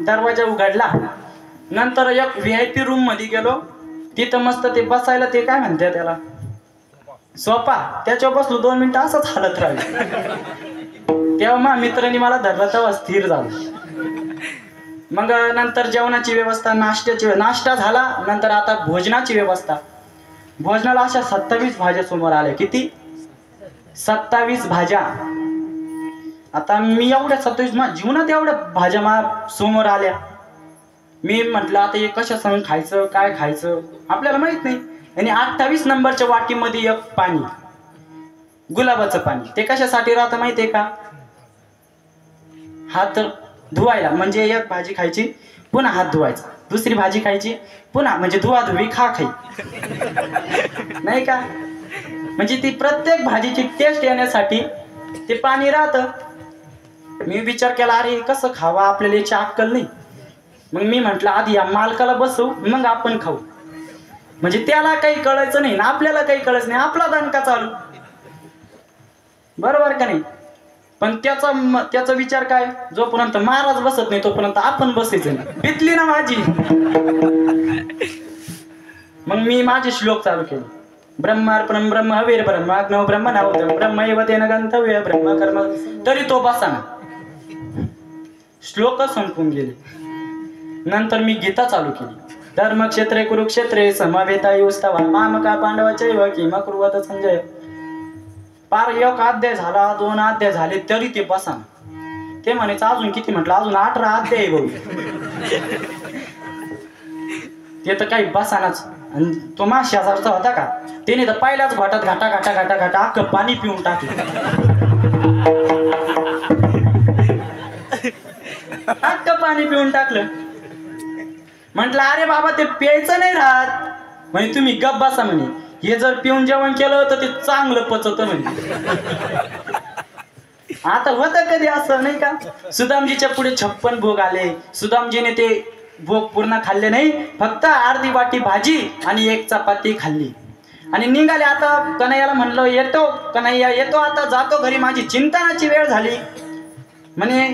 दरवाजा उघडला. नंतर एक VIP रूम मध्ये गेलो. तिथं मस्त ते बसायला ते काय म्हणते त्याला सोफा, त्याच्यावर बसलो. 2 मिनिटं असंच हालत राहिलो. तेव्हा मा मित्रांनी मला धरला, तेव्हा स्थिर झालं. मग नंतर जेवणाची व्यवस्था, नाश्ता झाला. नंतर आता भोजनाची व्यवस्था. भोजनाला अशा 27 भाज्या समोर आल्या. किती? 27 भाज्या. आता मी एवढ्या 27 जीवनात एवढ्या भाज्या समोर आल्या. मी म्हटलं आता हे कशा संग खायचं, काय खायचं आपल्याला माहित नाही. आणि 28 नंबरच्या वाटीमध्ये एक पाणी, गुलाबाचं पाणी. ते कशासाठी राहतं माहितीये का? हा तर धुवायला म्हणजे एक भाजी खायची पुन्हा हात धुवायचा, दुसरी भाजी खायची पुन्हा म्हणजे धुवाधुवी खाई नाही का. म्हणजे ती प्रत्येक भाजीची टेस्ट येण्यासाठी ते पाणी राहतं. मी विचार केला अरे कसं खावा आपल्याला याची अक्कल नाही. मग मी म्हटलं आधी या मालकाला बसवू मग आपण खाऊ. म्हणजे त्याला काही कळायचं नाही ना आपल्याला काही कळायचं नाही, आपला दणका चालू, बरोबर का नाही. पण त्याचा विचार काय, जोपर्यंत महाराज बसत नाही तोपर्यंत आपण बसायचं नाही. पितली ना माझी. मग मी माझे श्लोक चालू केले. ब्रह्मार्पणं ब्रह्म हवीर ब्रह्म अग्नौ ब्रह्म नावदं ब्रह्मैव तेन गंतव्य ब्रह्म कर्म. तरी तो बसाना, श्लोक संपून गेले. नंतर मी गीता चालू केली. धर्मक्षेत्रे कुरुक्षेत्रे समवेतायुस्तवा मामका पांडवाचैव किमकुर्वत संजय. पार एक अध्याय झाला, 2 अध्याय झाले तरी ते बसाना. ते म्हणायचं अजून किती, म्हटलं अजून 18 अध्याय भाऊ. ते तर काही बसानाच. आणि तो माश्यासारखा होता का, त्याने तर पहिल्याच घाटात घाटा घाटा घाटा घाटा अख्खं पाणी पिऊन टाकलं. अख्खं पाणी पिऊन टाकलं. म्हटलं अरे बाबा ते प्यायचं नाही राहत म्हणे, तुम्ही गप बसा म्हणे. हे जर पिऊन जेवण केलं तर ते चांगलं पचत म्हणे. आता होतं कधी असं नाही का. सुदामजीच्या पुढे 56 भोग आले. सुदामजीने ते भोग पूर्ण खाल्ले नाही, फक्त अर्धी वाटी भाजी आणि 1 चपाती खाल्ली आणि निघाले. आता कन्हैयाला म्हणलं येतो, कन्हैया येतो आता, जातो घरी, माझी चिंतनाची वेळ झाली. म्हणे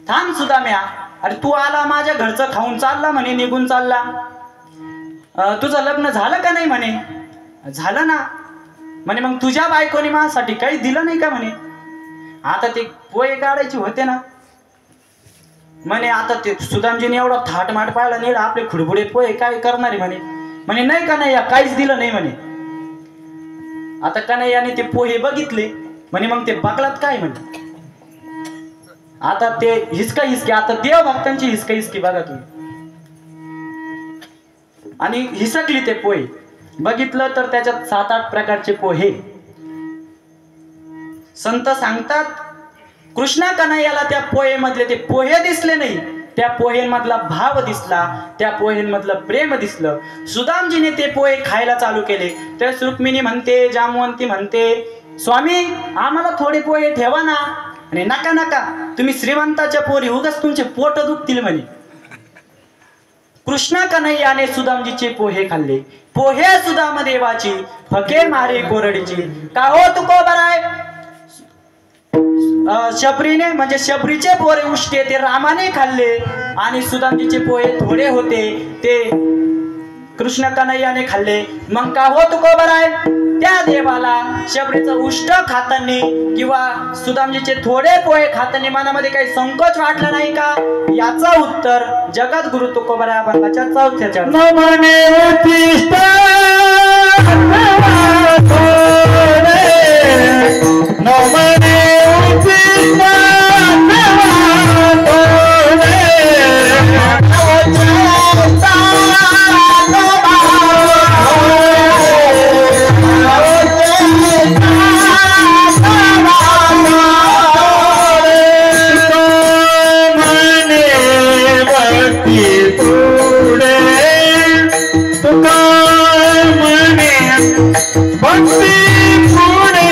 थांब सुदाम्या, अरे तू आला माझ्या घरचं खाऊन चालला म्हणे, निघून चालला. तुझं लग्न झालं का नाही म्हणे. झालं ना. म्हणे मग तुझ्या बायकोनी माझ्यासाठी काही दिलं नाही का म्हणे. आता ते पोहे काढायचे होते ना. म्हणे आता ते सुदामजीने एवढा थाटमाट पाहिला नाही, आपले खुडबुडे पोहे काय करणारे म्हणे. म्हणे नाही का नाही काहीच दिलं नाही म्हणे. आता कन्हैयाने ते पोहे बघितले. म्हणे मग ते बकलात काय म्हणे. आता ते हिसका हिसके, आता देव भक्तांची हिसका हिसकी बघा तुम्ही. आणि हिसकली ते पोहे. बघितलं तर त्याच्यात 7-8 प्रकारचे पोहे. संत सांगतात कृष्णा कन्हैयाला त्या पोहेमधले ते पोहे दिसले नाही, त्या पोहेमधला भाव दिसला, त्या पोहेमधलं प्रेम दिसलं. सुदामजीने ते पोहे खायला चालू केले. तर रुक्मिणी म्हणते, जामवंती म्हणते, स्वामी आम्हाला थोडे पोहे ठेवा ना. आणि नका नका, तुम्ही श्रीमंताच्या पोरी, उगाच तुमचे पोट दुखतील म्हणे. कृष्णा कन्हैयाने सुदामजीचे पोहे खाल्ले. पोहे सुदाम देवाची, फके मारे कोरडीची. का हो तुको बराय. शबरीने म्हणजे शबरीचे पोहे उष्टे ते रामाने खाल्ले आणि सुदामजीचे पोहे थोडे होते ते कृष्ण कन्हैयाने खाल्ले. मग का हो तुको बराय. त्या देवाला शबरीचं उष्ट खाताना किंवा सुदामजीचे थोडे पोहे खाताना मनामध्ये काही संकोच वाटला नाही का. याचा उत्तर जगद्गुरु तुकोबराय अभंगाच्या 4थ्या चरणात. भक्ती पुणे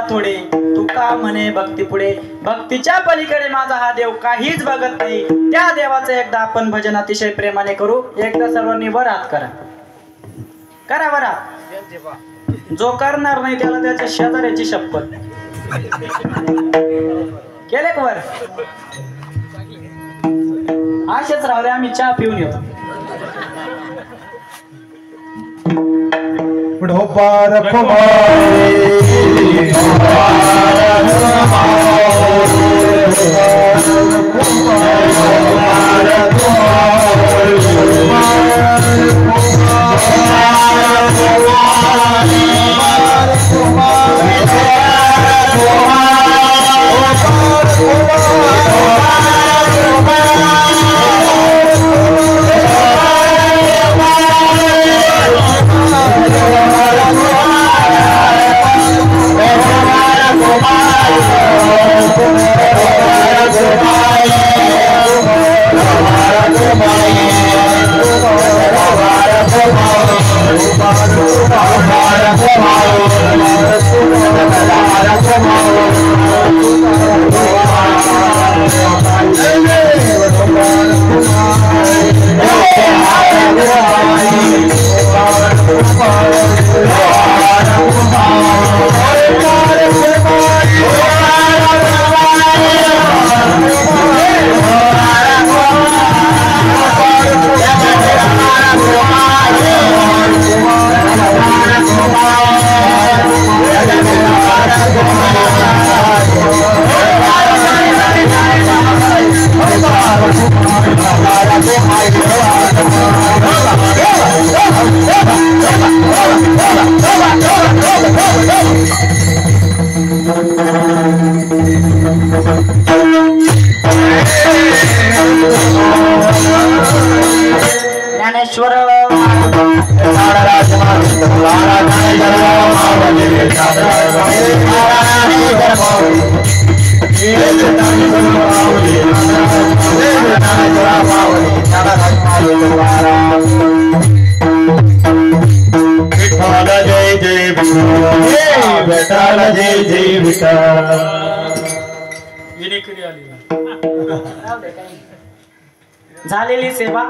थोडे तुका म्हणे भक्ती पुढे, भक्तीच्या पलीकडे माझा हा देव काहीच बघत नाही. त्या देवाचं एकदा आपण भजन अतिशय प्रेमाने करू. एकदा सर्वांनी वर हात करा, करा वर हात. जो करणार नाही त्याला त्याच्या शेजाऱ्याची शपथ. केले का वर? असेच राहू दे, आम्ही चहा पिऊन येतो. ढोपार कुमारी ज्ञानेश्वर Thank you. विठ्ठल जय जय विठ्ठल. झालेली सेवा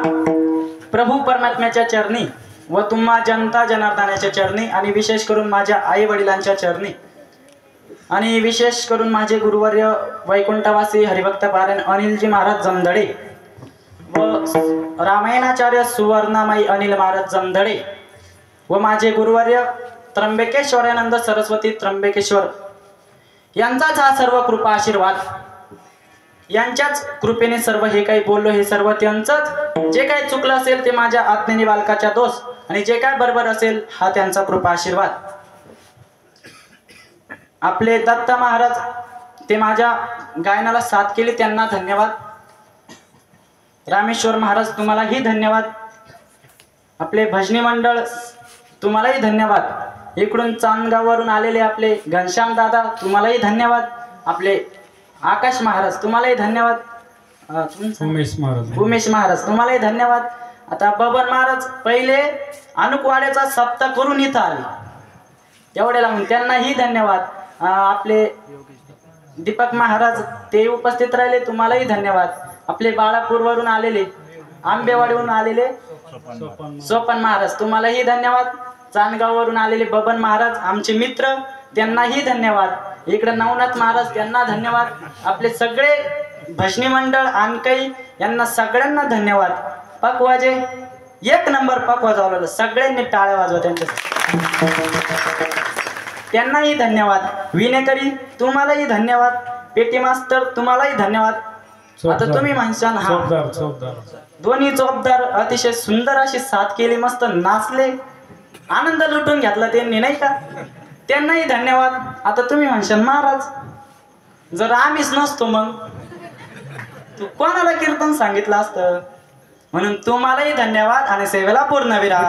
प्रभू परमात्म्याच्या चरणी व तुम्हा जनता जनार्दनाच्या चरणी आणि विशेष करून माझ्या आई वडिलांच्या चरणी आणि विशेष करून माझे गुरुवर्य वैकुंठवासी हरिभक्त पारायण अनिलजी महाराज जमदडे व रामायणाचार्य सुवर्णामाई अनिल महाराज जमदडे व माझे गुरुवर्य त्र्यंबकेश्वरानंद सरस्वती त्र्यंबकेश्वर यांचाच हा सर्व कृपा आशीर्वाद. यांच्याच कृपेने सर्व हे काही बोललो हे सर्व त्यांचंच. जे काही चुकलं असेल ते माझ्या आज्ञेने बालकाच्या दोष आणि जे काय बरोबर असेल हा त्यांचा कृपा आशीर्वाद. आपले दत्त महाराज ते माझ्या गायनाला साथ केली त्यांना धन्यवाद. रामेश्वर महाराज तुम्हालाही धन्यवाद. आपले भजनी मंडळ तुम्हालाही धन्यवाद. इकडून चांदगाववरून आलेले आपले घनश्याम दादा तुम्हालाही धन्यवाद. आपले आकाश महाराज तुम्हालाही धन्यवाद. उमेश महाराज तुम्हालाही धन्यवाद. आता बबन महाराज पहिले अनुकवाड्याचा सप्ताह करून इथं आले एवढे लावून त्यांनाही धन्यवाद. आपले दीपक महाराज ते उपस्थित राहिले तुम्हालाही धन्यवाद. आपले बाळापूरवरून आलेले आंबेवाडीवरून आलेले सोपन महाराज तुम्हालाही धन्यवाद. चांदगाववरून आलेले बबन महाराज आमचे मित्र त्यांनाही धन्यवाद. इकडे नवनाथ महाराज त्यांना धन्यवाद. आपले सगळे भजनी मंडळ आणकई यांना सगळ्यांना धन्यवाद. पकवाजे एक नंबर पक वाजवलं सगळ्यांनी टाळ्या वाजवा त्यांच्या त्यांनाही धन्यवाद. विनेकरी तुम्हालाही धन्यवाद. पेटी मास्तर तुम्हालाही धन्यवाद. आता तुम्ही म्हणशाल हा दोन्ही चोपदार अतिशय सुंदर अशी साथ केली मस्त नाचले आनंद लुटून घेतला त्यांनी नाही का त्यांनाही धन्यवाद. आता तुम्ही म्हणशाल महाराज जर आम्हीच नसतो मग तू कोणाला कीर्तन सांगितलं असतं. म्हणून तुम्हालाही धन्यवाद आणि सेवेला पूर्ण विराम.